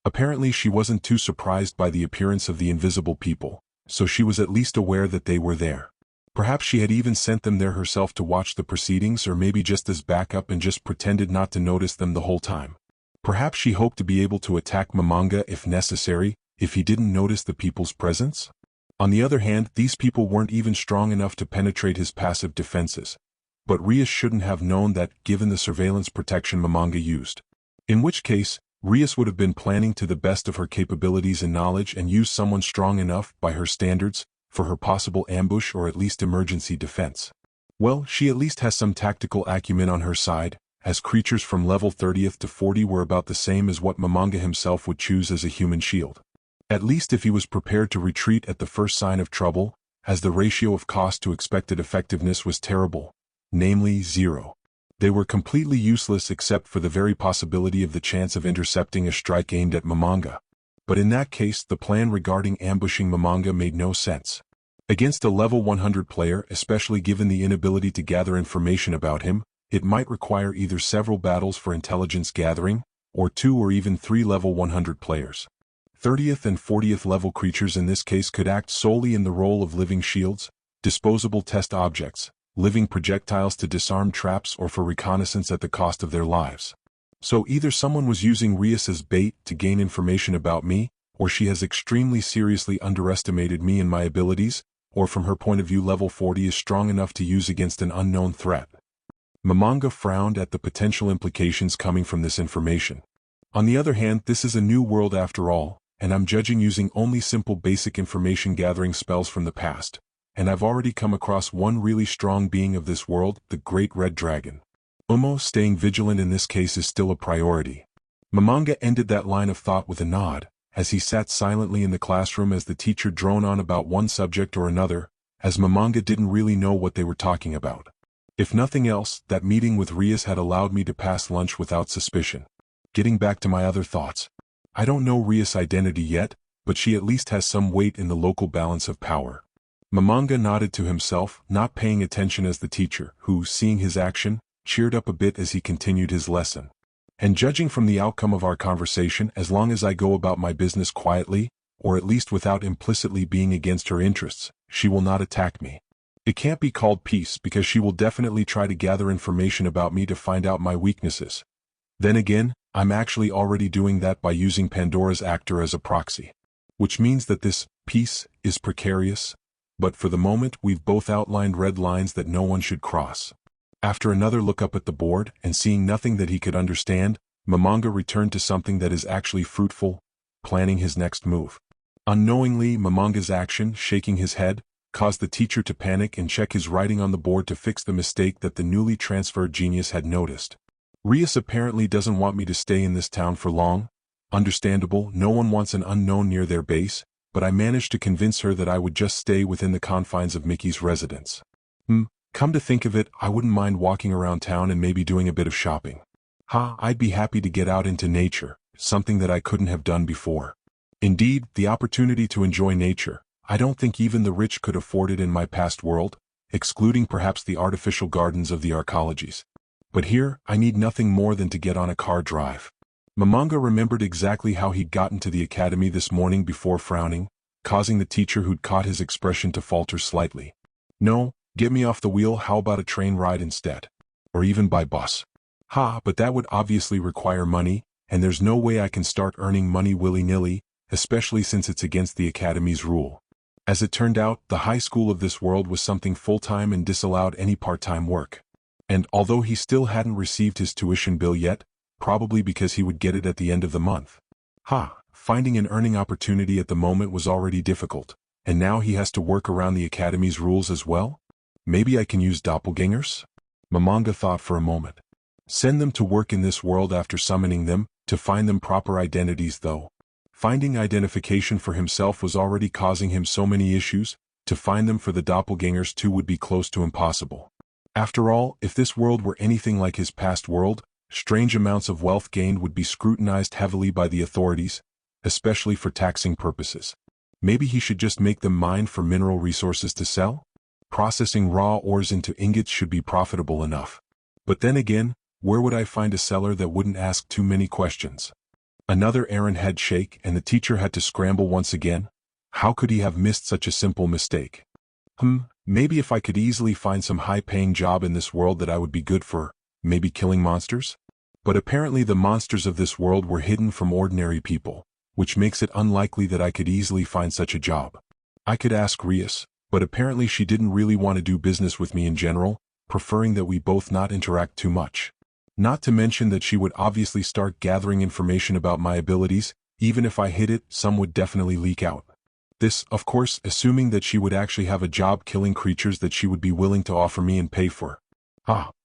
Apparently she wasn't too surprised by the appearance of the invisible people, so she was at least aware that they were there. Perhaps she had even sent them there herself to watch the proceedings, or maybe just as backup and just pretended not to notice them the whole time. Perhaps she hoped to be able to attack Mamanga if necessary, if he didn't notice the people's presence? On the other hand, these people weren't even strong enough to penetrate his passive defenses. But Rias shouldn't have known that, given the surveillance protection Mamanga used. In which case, Rias would have been planning to the best of her capabilities and knowledge and used someone strong enough, by her standards, for her possible ambush or at least emergency defense. Well, she at least has some tactical acumen on her side, as creatures from level 30th to 40 were about the same as what Mamanga himself would choose as a human shield. At least if he was prepared to retreat at the first sign of trouble, as the ratio of cost to expected effectiveness was terrible, namely 0. They were completely useless except for the very possibility of the chance of intercepting a strike aimed at Mamanga. But in that case, the plan regarding ambushing Mamanga made no sense. Against a level 100 player, especially given the inability to gather information about him, it might require either several battles for intelligence gathering, or 2 or even 3 level 100 players. 30th and 40th level creatures in this case could act solely in the role of living shields, disposable test objects, living projectiles to disarm traps, or for reconnaissance at the cost of their lives. So either someone was using Rias as bait to gain information about me, or she has extremely seriously underestimated me and my abilities, or from her point of view level 40 is strong enough to use against an unknown threat. Mamanga frowned at the potential implications coming from this information. On the other hand, this is a new world after all, and I'm judging using only simple basic information gathering spells from the past, and I've already come across one really strong being of this world, the Great Red Dragon. Staying vigilant in this case is still a priority. Mamanga ended that line of thought with a nod, as he sat silently in the classroom as the teacher droned on about one subject or another, as Mamanga didn't really know what they were talking about. If nothing else, that meeting with Rias had allowed me to pass lunch without suspicion. Getting back to my other thoughts. I don't know Rias' identity yet, but she at least has some weight in the local balance of power. Mamanga nodded to himself, not paying attention as the teacher, who, seeing his action, cheered up a bit as he continued his lesson. And judging from the outcome of our conversation, as long as I go about my business quietly, or at least without implicitly being against her interests, she will not attack me. It can't be called peace because she will definitely try to gather information about me to find out my weaknesses. Then again, I'm actually already doing that by using Pandora's actor as a proxy. Which means that this peace is precarious, but for the moment we've both outlined red lines that no one should cross. After another look up at the board, and seeing nothing that he could understand, Mamanga returned to something that is actually fruitful, planning his next move. Unknowingly, Mamanga's action, shaking his head, caused the teacher to panic and check his writing on the board to fix the mistake that the newly transferred genius had noticed. Rias apparently doesn't want me to stay in this town for long. Understandable, no one wants an unknown near their base, but I managed to convince her that I would just stay within the confines of Mickey's residence. Come to think of it, I wouldn't mind walking around town and maybe doing a bit of shopping. I'd be happy to get out into nature, something that I couldn't have done before. Indeed, the opportunity to enjoy nature, I don't think even the rich could afford it in my past world, excluding perhaps the artificial gardens of the arcologies. But here, I need nothing more than to get on a car drive. Mamanga remembered exactly how he'd gotten to the academy this morning before frowning, causing the teacher who'd caught his expression to falter slightly. No, get me off the wheel, how about a train ride instead? Or even by bus? But that would obviously require money, and there's no way I can start earning money willy-nilly, especially since it's against the academy's rule. As it turned out, the high school of this world was something full-time and disallowed any part-time work. And although he still hadn't received his tuition bill yet, probably because he would get it at the end of the month. Finding an earning opportunity at the moment was already difficult, and now he has to work around the academy's rules as well? Maybe I can use doppelgangers? Mamanga thought for a moment. Send them to work in this world after summoning them, to find them proper identities though. Finding identification for himself was already causing him so many issues, To find them for the doppelgangers too would be close to impossible. After all, if this world were anything like his past world, strange amounts of wealth gained would be scrutinized heavily by the authorities, especially for taxing purposes. Maybe he should just make them mined for mineral resources to sell? Processing raw ores into ingots should be profitable enough. But then again, where would I find a seller that wouldn't ask too many questions? Another errand head shake, and the teacher had to scramble once again. How could he have missed such a simple mistake? Maybe if I could easily find some high-paying job in this world that I would be good for, maybe killing monsters? But apparently the monsters of this world were hidden from ordinary people, which makes it unlikely that I could easily find such a job. I could ask Rias, but apparently she didn't really want to do business with me in general, preferring that we both not interact too much. Not to mention that she would obviously start gathering information about my abilities. Even if I hid it, some would definitely leak out. This, of course, assuming that she would actually have a job killing creatures that she would be willing to offer me and pay for.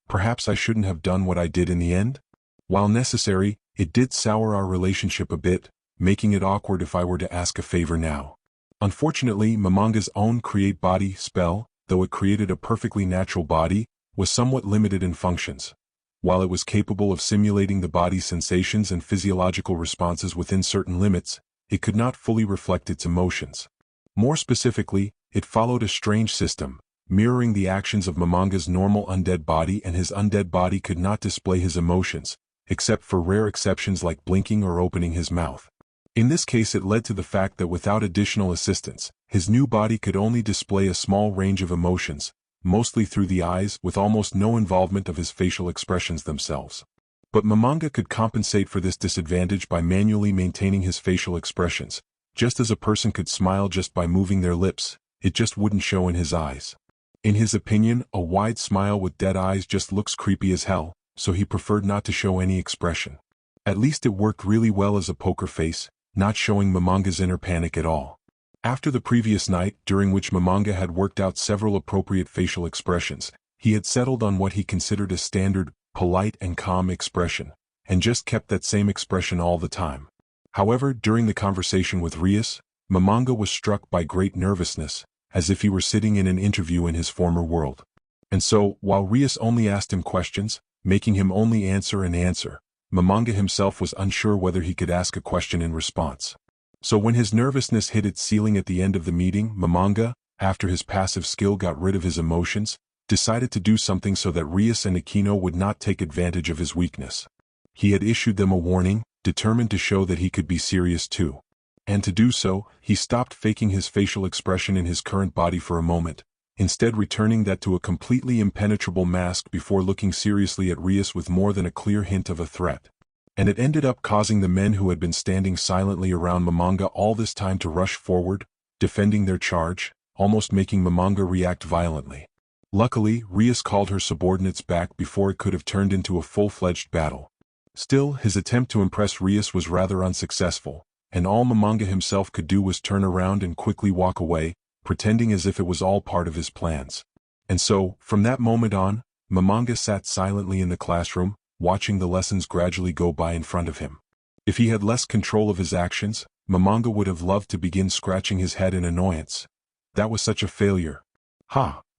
Perhaps I shouldn't have done what I did in the end? While necessary, it did sour our relationship a bit, making it awkward if I were to ask a favor now. Unfortunately, Momonga's own create body spell, though it created a perfectly natural body, was somewhat limited in functions. While it was capable of simulating the body's sensations and physiological responses within certain limits, it could not fully reflect its emotions. More specifically, it followed a strange system, mirroring the actions of Momonga's normal undead body, and his undead body could not display his emotions, except for rare exceptions like blinking or opening his mouth. In this case, it led to the fact that without additional assistance, his new body could only display a small range of emotions, mostly through the eyes, with almost no involvement of his facial expressions themselves. But Momonga could compensate for this disadvantage by manually maintaining his facial expressions. Just as a person could smile just by moving their lips, it just wouldn't show in his eyes. In his opinion, a wide smile with dead eyes just looks creepy as hell, so he preferred not to show any expression. At least it worked really well as a poker face, not showing Momonga's inner panic at all. After the previous night, during which Momonga had worked out several appropriate facial expressions, he had settled on what he considered a standard, polite and calm expression, and just kept that same expression all the time. However, during the conversation with Rias, Momonga was struck by great nervousness, as if he were sitting in an interview in his former world. And so, while Rias only asked him questions, making him only answer and answer, Momonga himself was unsure whether he could ask a question in response. So when his nervousness hit its ceiling at the end of the meeting, Momonga, after his passive skill got rid of his emotions, decided to do something so that Rias and Aquino would not take advantage of his weakness. He had issued them a warning, determined to show that he could be serious too. And to do so, he stopped faking his facial expression in his current body for a moment, instead returning that to a completely impenetrable mask before looking seriously at Rias with more than a clear hint of a threat. And it ended up causing the men who had been standing silently around Momonga all this time to rush forward, defending their charge, almost making Momonga react violently. Luckily, Rias called her subordinates back before it could have turned into a full-fledged battle. Still, his attempt to impress Rias was rather unsuccessful, and all Momonga himself could do was turn around and quickly walk away, pretending as if it was all part of his plans. And so, from that moment on, Momonga sat silently in the classroom, watching the lessons gradually go by in front of him. If he had less control of his actions, Momonga would have loved to begin scratching his head in annoyance. That was such a failure.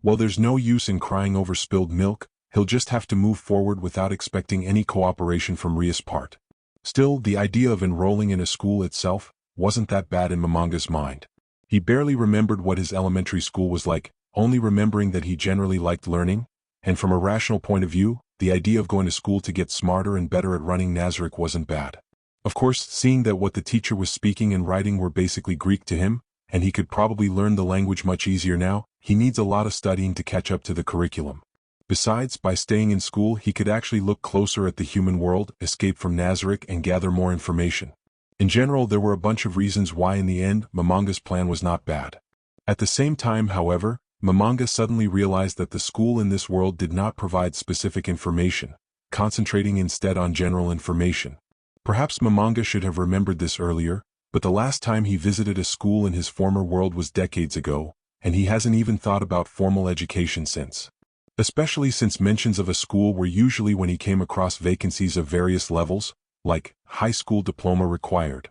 Well, there's no use in crying over spilled milk, he'll just have to move forward without expecting any cooperation from Rias' part. Still, the idea of enrolling in a school itself wasn't that bad in Momonga's mind. He barely remembered what his elementary school was like, only remembering that he generally liked learning, and from a rational point of view, the idea of going to school to get smarter and better at running Nazarik wasn't bad. Of course, seeing that what the teacher was speaking and writing were basically Greek to him, and he could probably learn the language much easier now, he needs a lot of studying to catch up to the curriculum. Besides, by staying in school he could actually look closer at the human world, escape from Nazarik, and gather more information. In general, there were a bunch of reasons why in the end, Momonga's plan was not bad. At the same time, however, Momonga suddenly realized that the school in this world did not provide specific information, concentrating instead on general information. Perhaps Momonga should have remembered this earlier, but the last time he visited a school in his former world was decades ago, and he hasn't even thought about formal education since. Especially since mentions of a school were usually when he came across vacancies of various levels, like high school diploma required.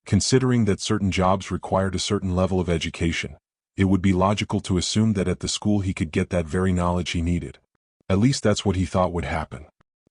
Considering that certain jobs required a certain level of education, It would be logical to assume that at the school he could get that very knowledge he needed. At least that's what he thought would happen.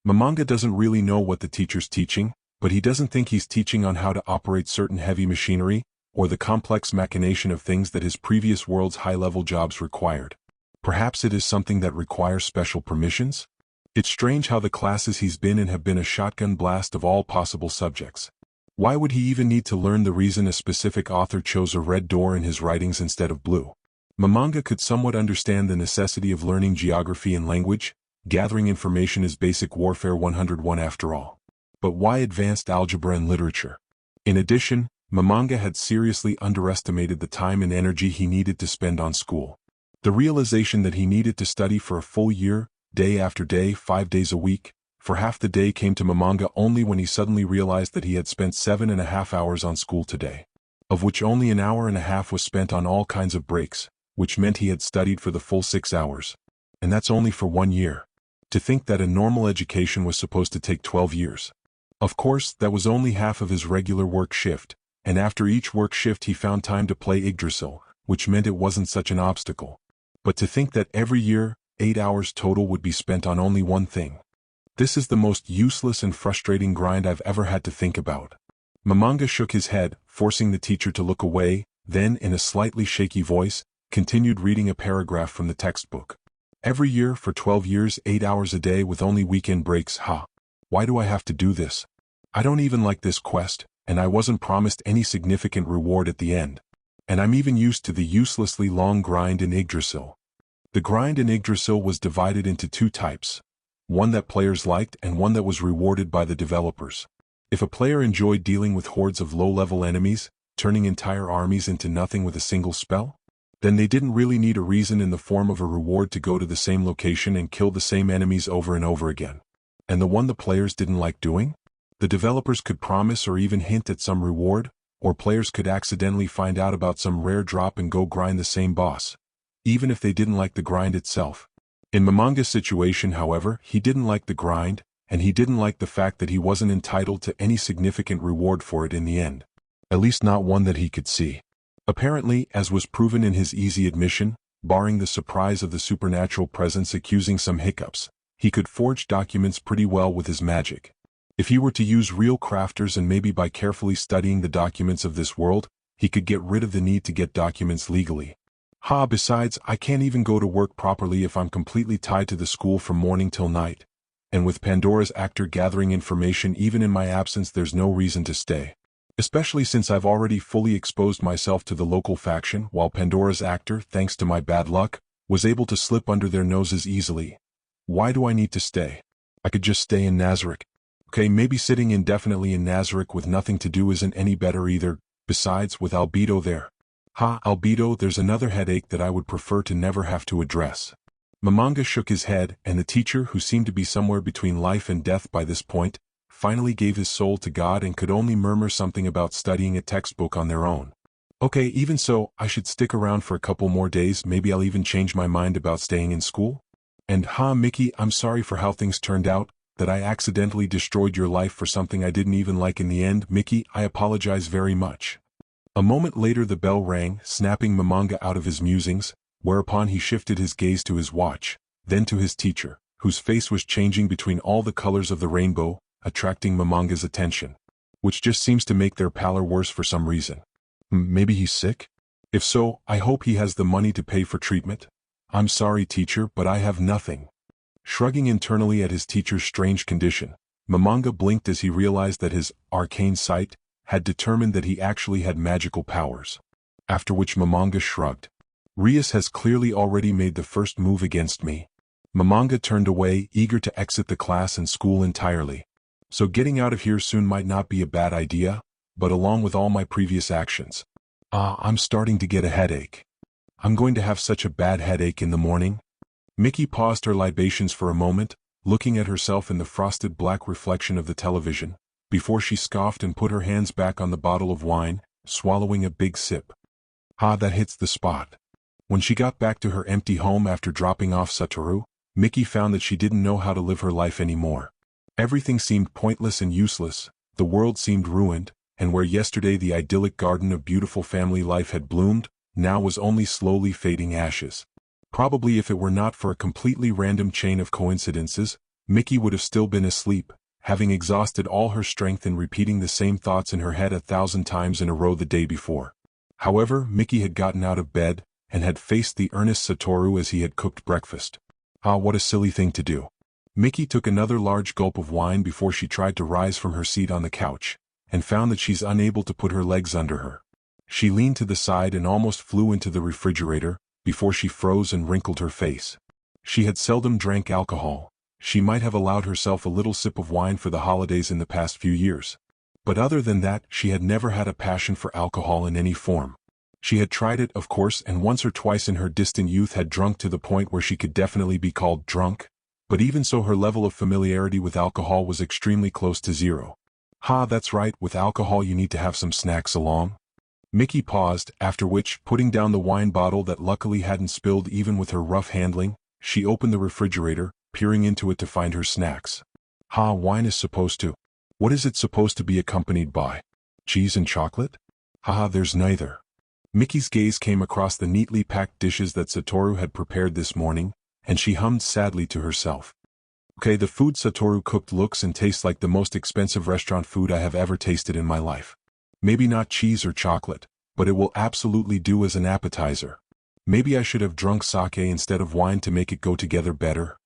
Mamanga doesn't really know what the teacher's teaching, but he doesn't think he's teaching on how to operate certain heavy machinery, or the complex machination of things that his previous world's high-level jobs required. Perhaps it is something that requires special permissions? It's strange how the classes he's been in have been a shotgun blast of all possible subjects. Why would he even need to learn the reason a specific author chose a red door in his writings instead of blue? Mamanga could somewhat understand the necessity of learning geography and language. Gathering information is basic warfare 101 after all. But why advanced algebra and literature? In addition, Mamanga had seriously underestimated the time and energy he needed to spend on school. The realization that he needed to study for a full year, day after day, 5 days a week, for half the day came to Mamanga only when he suddenly realized that he had spent 7.5 hours on school today, of which only an hour and a half was spent on all kinds of breaks, which meant he had studied for the full 6 hours. And that's only for 1 year. To think that a normal education was supposed to take 12 years. Of course, that was only half of his regular work shift, and after each work shift he found time to play Yggdrasil, which meant it wasn't such an obstacle. But to think that every year, 8 hours total would be spent on only one thing. This is the most useless and frustrating grind I've ever had to think about. Mamanga shook his head, forcing the teacher to look away, then, in a slightly shaky voice, continued reading a paragraph from the textbook. Every year for 12 years, 8 hours a day with only weekend breaks, Why do I have to do this? I don't even like this quest, and I wasn't promised any significant reward at the end. And I'm even used to the uselessly long grind in Yggdrasil. The grind in Yggdrasil was divided into 2 types. One that players liked and one that was rewarded by the developers. If a player enjoyed dealing with hordes of low-level enemies, turning entire armies into nothing with a single spell, then they didn't really need a reason in the form of a reward to go to the same location and kill the same enemies over and over again. And the one the players didn't like doing? The developers could promise or even hint at some reward, or players could accidentally find out about some rare drop and go grind the same boss, even if they didn't like the grind itself. In Mamanga's situation, however, he didn't like the grind, and he didn't like the fact that he wasn't entitled to any significant reward for it in the end. At least not one that he could see. Apparently, as was proven in his easy admission, barring the surprise of the supernatural presence accusing some hiccups, he could forge documents pretty well with his magic. If he were to use real crafters and maybe by carefully studying the documents of this world, he could get rid of the need to get documents legally. Besides, I can't even go to work properly if I'm completely tied to the school from morning till night. And with Pandora's actor gathering information even in my absence, there's no reason to stay. Especially since I've already fully exposed myself to the local faction, while Pandora's actor, thanks to my bad luck, was able to slip under their noses easily. Why do I need to stay? I could just stay in Nazarik. Okay, maybe sitting indefinitely in Nazarik with nothing to do isn't any better either. Besides, with Albedo there. Albedo, there's another headache that I would prefer to never have to address. Mamanga shook his head, and the teacher, who seemed to be somewhere between life and death by this point, finally gave his soul to God and could only murmur something about studying a textbook on their own. Okay, even so, I should stick around for a couple more days, maybe I'll even change my mind about staying in school? And Mickey, I'm sorry for how things turned out, that I accidentally destroyed your life for something I didn't even like in the end. Mickey, I apologize very much. A moment later the bell rang, snapping Mamanga out of his musings, whereupon he shifted his gaze to his watch, then to his teacher, whose face was changing between all the colors of the rainbow, attracting Mamanga's attention. Which just seems to make their pallor worse for some reason. Maybe he's sick? If so, I hope he has the money to pay for treatment. I'm sorry, teacher, but I have nothing. Shrugging internally at his teacher's strange condition, Mamanga blinked as he realized that his arcane sight had determined that he actually had magical powers. After which Mamanga shrugged. Rias has clearly already made the first move against me. Mamanga turned away, eager to exit the class and school entirely. So getting out of here soon might not be a bad idea, but along with all my previous actions. I'm starting to get a headache. I'm going to have such a bad headache in the morning. Mickey paused her libations for a moment, looking at herself in the frosted black reflection of the television, before she scoffed and put her hands back on the bottle of wine, swallowing a big sip. That hits the spot. When she got back to her empty home after dropping off Satoru, Mickey found that she didn't know how to live her life anymore. Everything seemed pointless and useless, the world seemed ruined, and where yesterday the idyllic garden of beautiful family life had bloomed, now was only slowly fading ashes. Probably if it were not for a completely random chain of coincidences, Mickey would have still been asleep, having exhausted all her strength in repeating the same thoughts in her head 1,000 times in a row the day before. However, Mickey had gotten out of bed, and had faced the earnest Satoru as he had cooked breakfast. Ah, what a silly thing to do. Mickey took another large gulp of wine before she tried to rise from her seat on the couch, and found that she's unable to put her legs under her. She leaned to the side and almost flew into the refrigerator, before she froze and wrinkled her face. She had seldom drank alcohol. She might have allowed herself a little sip of wine for the holidays in the past few years. But other than that, she had never had a passion for alcohol in any form. She had tried it, of course, and once or twice in her distant youth had drunk to the point where she could definitely be called drunk, but even so her level of familiarity with alcohol was extremely close to zero. Ha, that's right, with alcohol you need to have some snacks along. Mickey paused, after which, putting down the wine bottle that luckily hadn't spilled even with her rough handling, she opened the refrigerator, peering into it to find her snacks. Ha, wine is supposed to. What is it supposed to be accompanied by? Cheese and chocolate? Haha, there's neither. Mickey's gaze came across the neatly packed dishes that Satoru had prepared this morning, and she hummed sadly to herself. Okay, the food Satoru cooked looks and tastes like the most expensive restaurant food I have ever tasted in my life. Maybe not cheese or chocolate, but it will absolutely do as an appetizer. Maybe I should have drunk sake instead of wine to make it go together better.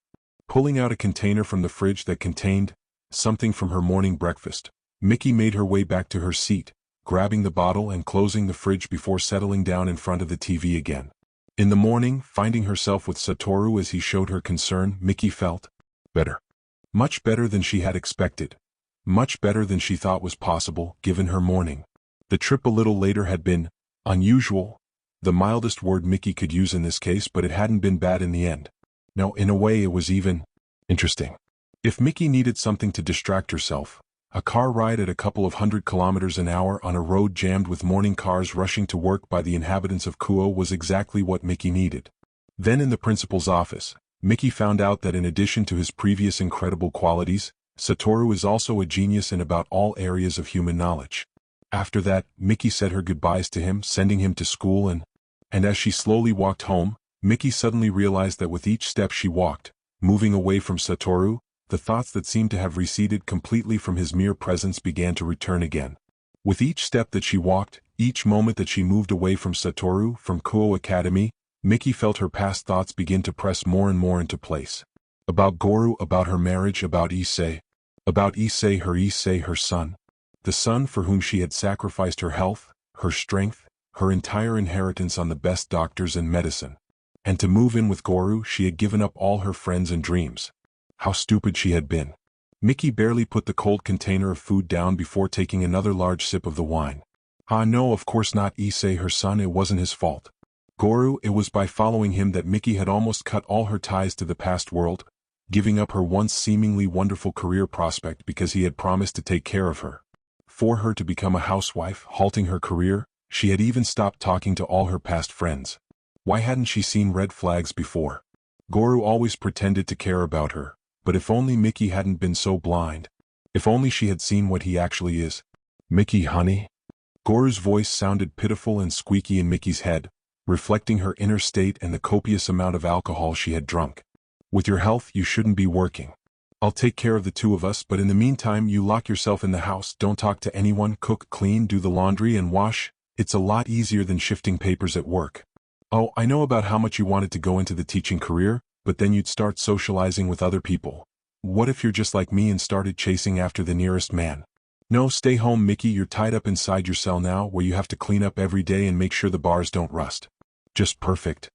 Pulling out a container from the fridge that contained something from her morning breakfast, Mickey made her way back to her seat, grabbing the bottle and closing the fridge before settling down in front of the TV again. In the morning, finding herself with Satoru as he showed her concern, Mickey felt better. Much better than she had expected. Much better than she thought was possible, given her morning. The trip a little later had been unusual, the mildest word Mickey could use in this case, but it hadn't been bad in the end. No, in a way it was even interesting. If Mickey needed something to distract herself, a car ride at a couple of 100 kilometers an hour on a road jammed with morning cars rushing to work by the inhabitants of Kuo was exactly what Mickey needed. Then in the principal's office, Mickey found out that in addition to his previous incredible qualities, Satoru is also a genius in about all areas of human knowledge. After that, Mickey said her goodbyes to him, sending him to school and as she slowly walked home, Mickey suddenly realized that with each step she walked, moving away from Satoru, the thoughts that seemed to have receded completely from his mere presence began to return again. With each step that she walked, each moment that she moved away from Satoru, from Kuo Academy, Mickey felt her past thoughts begin to press more and more into place. About Goru, about her marriage, about Issei, her son. The son for whom she had sacrificed her health, her strength, her entire inheritance on the best doctors and medicine. And to move in with Goru, she had given up all her friends and dreams. How stupid she had been. Mickey barely put the cold container of food down before taking another large sip of the wine. Ah no, of course not Issei, her son, it wasn't his fault. Goru, it was by following him that Mickey had almost cut all her ties to the past world, giving up her once seemingly wonderful career prospect because he had promised to take care of her. For her to become a housewife, halting her career, she had even stopped talking to all her past friends. Why hadn't she seen red flags before? Goru always pretended to care about her, but if only Mickey hadn't been so blind. If only she had seen what he actually is. Mickey, honey? Goru's voice sounded pitiful and squeaky in Mickey's head, reflecting her inner state and the copious amount of alcohol she had drunk. With your health, you shouldn't be working. I'll take care of the two of us, but in the meantime you lock yourself in the house, don't talk to anyone, cook, clean, do the laundry and wash. It's a lot easier than shifting papers at work. Oh, I know about how much you wanted to go into the teaching career, but then you'd start socializing with other people. What if you're just like me and started chasing after the nearest man? No, stay home, Mickey, you're tied up inside your cell now where you have to clean up every day and make sure the bars don't rust. Just perfect.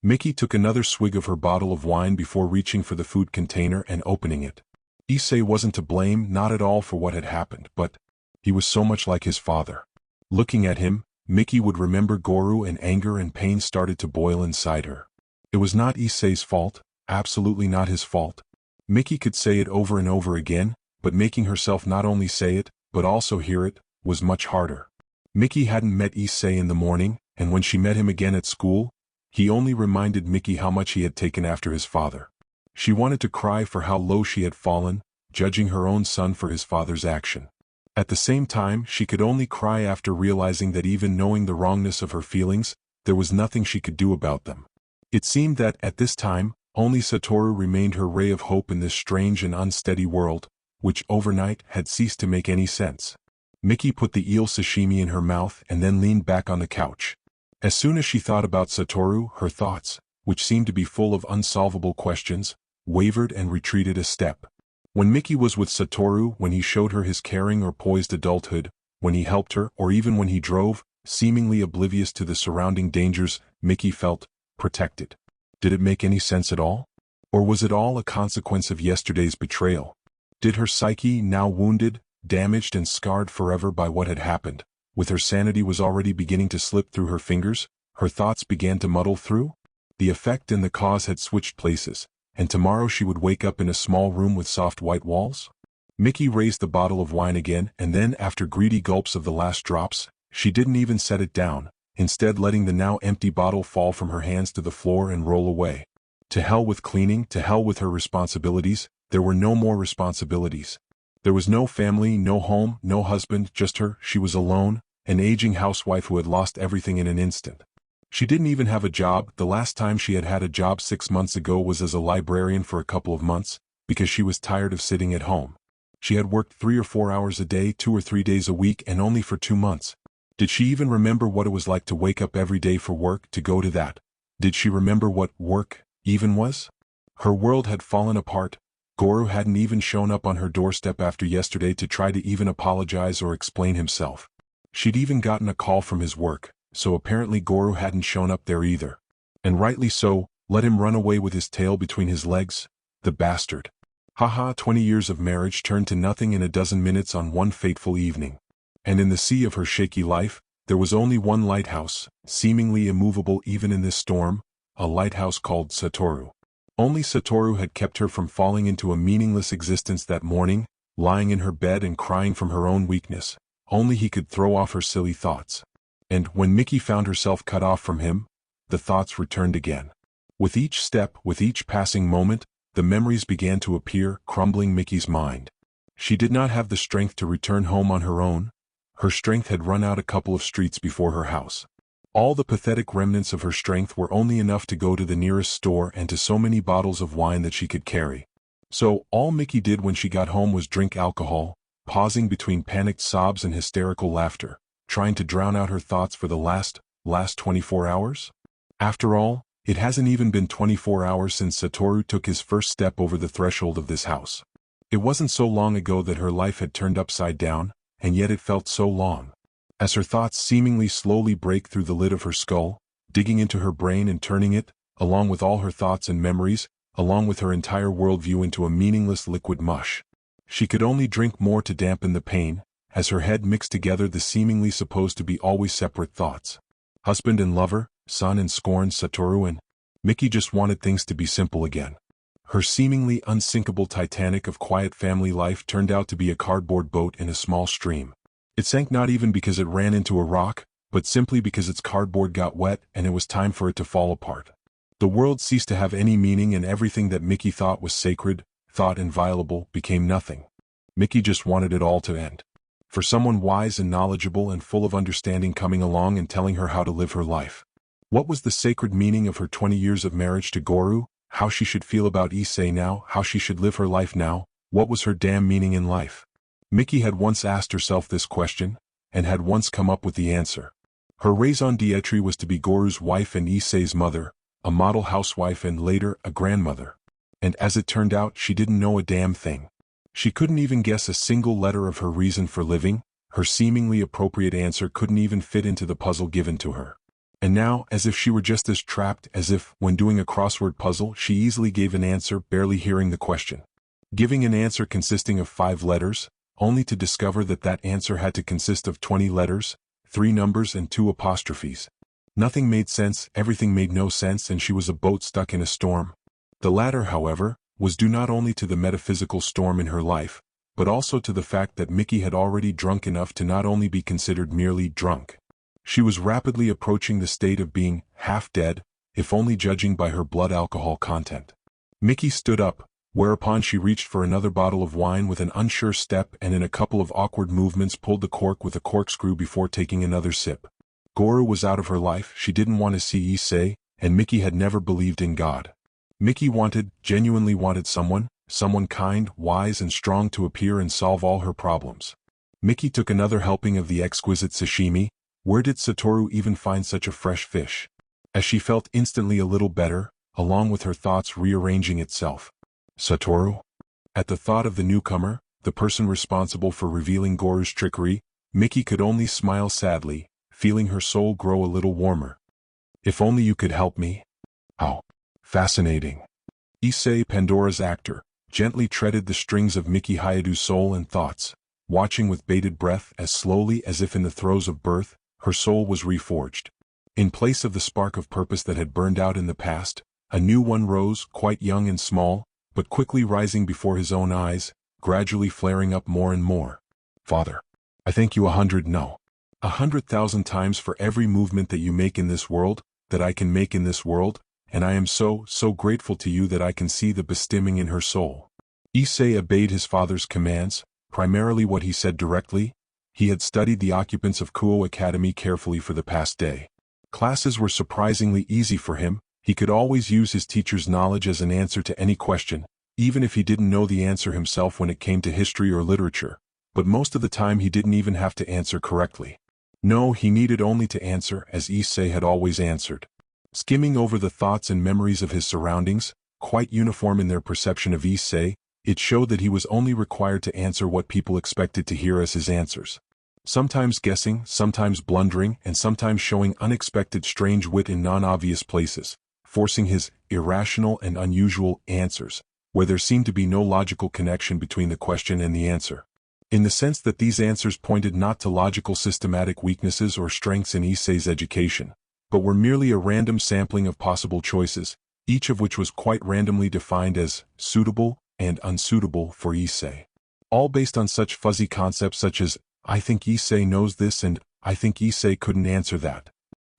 Mickey took another swig of her bottle of wine before reaching for the food container and opening it. Issei wasn't to blame, not at all, for what had happened, but he was so much like his father. Looking at him, Mickey would remember Goru, and anger and pain started to boil inside her. It was not Issei's fault, absolutely not his fault. Mickey could say it over and over again, but making herself not only say it, but also hear it, was much harder. Mickey hadn't met Issei in the morning, and when she met him again at school, he only reminded Mickey how much he had taken after his father. She wanted to cry for how low she had fallen, judging her own son for his father's action. At the same time, she could only cry after realizing that even knowing the wrongness of her feelings, there was nothing she could do about them. It seemed that, at this time, only Satoru remained her ray of hope in this strange and unsteady world, which overnight had ceased to make any sense. Miki put the eel sashimi in her mouth and then leaned back on the couch. As soon as she thought about Satoru, her thoughts, which seemed to be full of unsolvable questions, wavered and retreated a step. When Miki was with Satoru, when he showed her his caring or poised adulthood, when he helped her, or even when he drove, seemingly oblivious to the surrounding dangers, Miki felt protected. Did it make any sense at all? Or was it all a consequence of yesterday's betrayal? Did her psyche, now wounded, damaged and scarred forever by what had happened, with her sanity was already beginning to slip through her fingers, her thoughts began to muddle through? The effect and the cause had switched places, and tomorrow she would wake up in a small room with soft white walls? Miki raised the bottle of wine again, and then, after greedy gulps of the last drops, she didn't even set it down, instead letting the now empty bottle fall from her hands to the floor and roll away. To hell with cleaning, to hell with her responsibilities. There were no more responsibilities. There was no family, no home, no husband, just her. She was alone, an aging housewife who had lost everything in an instant. She didn't even have a job. The last time she had had a job 6 months ago was as a librarian for a couple of months, because she was tired of sitting at home. She had worked 3 or 4 hours a day, 2 or 3 days a week, and only for 2 months. Did she even remember what it was like to wake up every day for work, to go to that? Did she remember what work even was? Her world had fallen apart. Goro hadn't even shown up on her doorstep after yesterday to try to even apologize or explain himself. She'd even gotten a call from his work, so apparently Goro hadn't shown up there either. And rightly so, let him run away with his tail between his legs, the bastard. Haha, 20 years of marriage turned to nothing in a dozen minutes on one fateful evening. And in the sea of her shaky life, there was only one lighthouse, seemingly immovable even in this storm, a lighthouse called Satoru. Only Satoru had kept her from falling into a meaningless existence that morning, lying in her bed and crying from her own weakness. Only he could throw off her silly thoughts. And when Miki found herself cut off from him, the thoughts returned again. With each step, with each passing moment, the memories began to appear, crumbling Miki's mind. She did not have the strength to return home on her own. Her strength had run out a couple of streets before her house. All the pathetic remnants of her strength were only enough to go to the nearest store and to so many bottles of wine that she could carry. So, all Miki did when she got home was drink alcohol, pausing between panicked sobs and hysterical laughter, trying to drown out her thoughts for the last 24 hours? After all, it hasn't even been 24 hours since Satoru took his first step over the threshold of this house. It wasn't so long ago that her life had turned upside down, and yet it felt so long. As her thoughts seemingly slowly break through the lid of her skull, digging into her brain and turning it, along with all her thoughts and memories, along with her entire worldview into a meaningless liquid mush. She could only drink more to dampen the pain, as her head mixed together the seemingly supposed to be always separate thoughts. Husband and lover, son and scorned Satoru, and Miki just wanted things to be simple again. Her seemingly unsinkable Titanic of quiet family life turned out to be a cardboard boat in a small stream. It sank not even because it ran into a rock, but simply because its cardboard got wet and it was time for it to fall apart. The world ceased to have any meaning, and everything that Miki thought was sacred, thought inviolable, became nothing. Miki just wanted it all to end. For someone wise and knowledgeable and full of understanding coming along and telling her how to live her life. What was the sacred meaning of her 20 years of marriage to Goro? How she should feel about Issei now? How she should live her life now? What was her damn meaning in life? Miki had once asked herself this question, and had once come up with the answer. Her raison d'etre was to be Goro's wife and Issei's mother, a model housewife and later a grandmother. And as it turned out, she didn't know a damn thing. She couldn't even guess a single letter of her reason for living. Her seemingly appropriate answer couldn't even fit into the puzzle given to her. And now, as if she were just as trapped as if, when doing a crossword puzzle, she easily gave an answer, barely hearing the question. Giving an answer consisting of 5 letters, only to discover that that answer had to consist of 20 letters, 3 numbers and 2 apostrophes. Nothing made sense, everything made no sense, and she was a boat stuck in a storm. The latter, however, was due not only to the metaphysical storm in her life, but also to the fact that Miki had already drunk enough to not only be considered merely drunk. She was rapidly approaching the state of being half dead, if only judging by her blood alcohol content. Miki stood up, whereupon she reached for another bottle of wine with an unsure step and in a couple of awkward movements pulled the cork with a corkscrew before taking another sip. Goro was out of her life, she didn't want to see Issei, and Miki had never believed in God. Miki genuinely wanted someone kind, wise and strong to appear and solve all her problems. Miki took another helping of the exquisite sashimi. Where did Satoru even find such a fresh fish? As she felt instantly a little better, along with her thoughts rearranging itself. Satoru? At the thought of the newcomer, the person responsible for revealing Goro's trickery, Miki could only smile sadly, feeling her soul grow a little warmer. If only you could help me. How fascinating. Issei, Pandora's actor, gently treaded the strings of Miki Hayadu's soul and thoughts, watching with bated breath as slowly as if in the throes of birth, her soul was reforged. In place of the spark of purpose that had burned out in the past, a new one rose, quite young and small, but quickly rising before his own eyes, gradually flaring up more and more. Father, I thank you 100,000 times for every movement that you make in this world, that I can make in this world, and I am so grateful to you that I can see the bestimming in her soul. Issei obeyed his father's commands, primarily what he said directly. He had studied the occupants of Kuo Academy carefully for the past day. Classes were surprisingly easy for him. He could always use his teacher's knowledge as an answer to any question, even if he didn't know the answer himself when it came to history or literature, but most of the time he didn't even have to answer correctly. No, he needed only to answer as Issei had always answered. Skimming over the thoughts and memories of his surroundings, quite uniform in their perception of Issei, it showed that he was only required to answer what people expected to hear as his answers. Sometimes guessing, sometimes blundering, and sometimes showing unexpected strange wit in non-obvious places, forcing his irrational and unusual answers, where there seemed to be no logical connection between the question and the answer. In the sense that these answers pointed not to logical systematic weaknesses or strengths in Issei's education, but were merely a random sampling of possible choices, each of which was quite randomly defined as suitable and unsuitable for Issei. All based on such fuzzy concepts such as, I think Issei knows this and I think Issei couldn't answer that.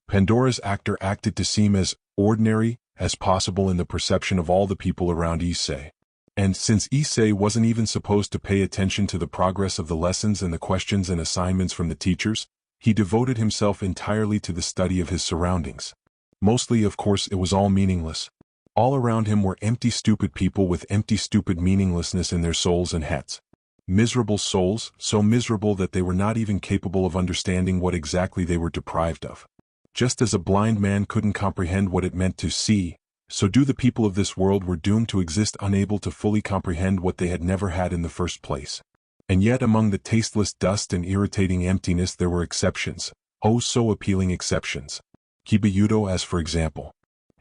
Pandora's actor acted to seem as ordinary as possible in the perception of all the people around Issei. And since Issei wasn't even supposed to pay attention to the progress of the lessons and the questions and assignments from the teachers, he devoted himself entirely to the study of his surroundings. Mostly, of course, it was all meaningless. All around him were empty stupid people with empty stupid meaninglessness in their souls and heads. Miserable souls, so miserable that they were not even capable of understanding what exactly they were deprived of. Just as a blind man couldn't comprehend what it meant to see, so the people of this world were doomed to exist unable to fully comprehend what they had never had in the first place. And yet among the tasteless dust and irritating emptiness there were exceptions, oh so appealing exceptions. Kibayudo, as for example.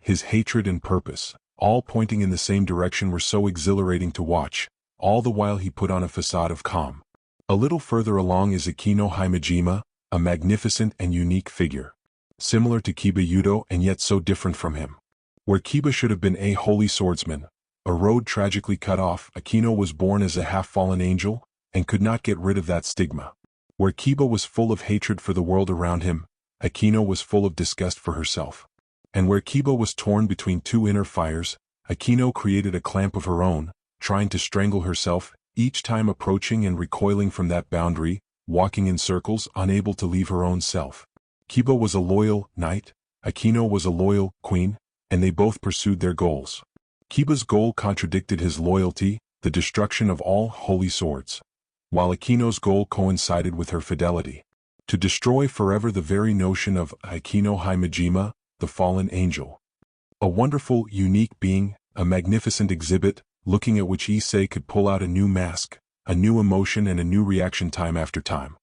His hatred and purpose, all pointing in the same direction, were so exhilarating to watch, all the while he put on a facade of calm. A little further along is Akino Himejima, a magnificent and unique figure. Similar to Kibayudo and yet so different from him. Where Kiba should have been a holy swordsman, a road tragically cut off, Akino was born as a half-fallen angel, and could not get rid of that stigma. Where Kiba was full of hatred for the world around him, Akino was full of disgust for herself. And where Kiba was torn between two inner fires, Akino created a clamp of her own, trying to strangle herself, each time approaching and recoiling from that boundary, walking in circles, unable to leave her own self. Kiba was a loyal knight, Akino was a loyal queen, and they both pursued their goals. Kiba's goal contradicted his loyalty, the destruction of all holy swords, while Akino's goal coincided with her fidelity. To destroy forever the very notion of Akino Himejima, the fallen angel. A wonderful, unique being, a magnificent exhibit, looking at which Issei could pull out a new mask, a new emotion and a new reaction time after time.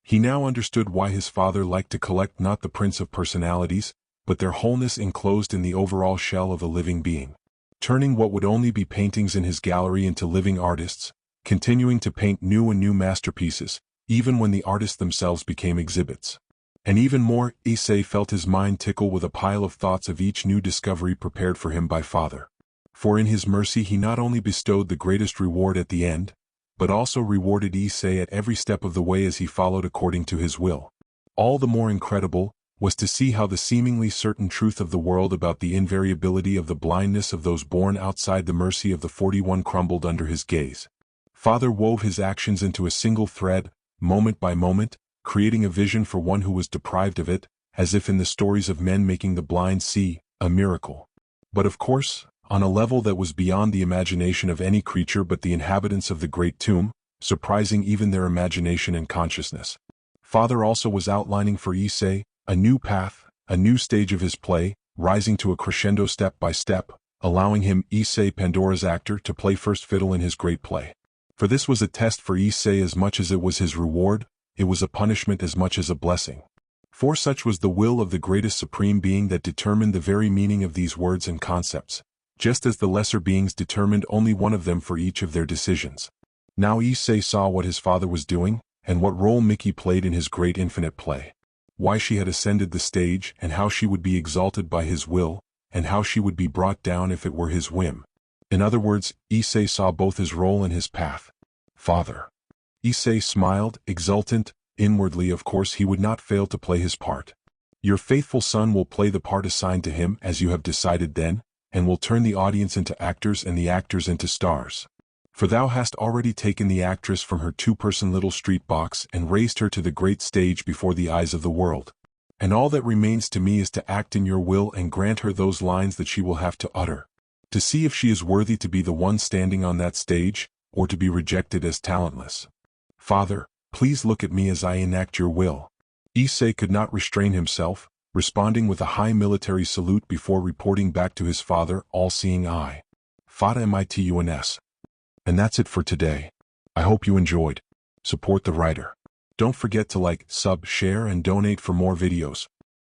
He now understood why his father liked to collect not the prints of personalities, but their wholeness enclosed in the overall shell of a living being. Turning what would only be paintings in his gallery into living artists, continuing to paint new and new masterpieces, even when the artists themselves became exhibits. And even more, Issei felt his mind tickle with a pile of thoughts of each new discovery prepared for him by Father. For in his mercy he not only bestowed the greatest reward at the end, but also rewarded Issei at every step of the way as he followed according to his will. All the more incredible was to see how the seemingly certain truth of the world about the invariability of the blindness of those born outside the mercy of the 41 crumbled under his gaze. Father wove his actions into a single thread, moment by moment, creating a vision for one who was deprived of it, as if in the stories of men making the blind see, a miracle. But of course, on a level that was beyond the imagination of any creature but the inhabitants of the great tomb, surprising even their imagination and consciousness. Father also was outlining for Issei a new path, a new stage of his play, rising to a crescendo step by step, allowing him, Issei Pandora's actor, to play first fiddle in his great play. For this was a test for Issei as much as it was his reward, it was a punishment as much as a blessing. For such was the will of the greatest supreme being that determined the very meaning of these words and concepts, just as the lesser beings determined only one of them for each of their decisions. Now Issei saw what his father was doing, and what role Miki played in his great infinite play. Why she had ascended the stage, and how she would be exalted by his will, and how she would be brought down if it were his whim. In other words, Issei saw both his role and his path. Father. Issei smiled, exultant. Inwardly, of course, he would not fail to play his part. Your faithful son will play the part assigned to him as you have decided then, and will turn the audience into actors and the actors into stars. For thou hast already taken the actress from her two-person little street box and raised her to the great stage before the eyes of the world. And all that remains to me is to act in your will and grant her those lines that she will have to utter, to see if she is worthy to be the one standing on that stage, or to be rejected as talentless. Father, please look at me as I enact your will. Issei could not restrain himself, responding with a high military salute before reporting back to his father, all-seeing eye. Fata mituns. And that's it for today. I hope you enjoyed. Support the writer. Don't forget to like, sub, share and donate for more videos.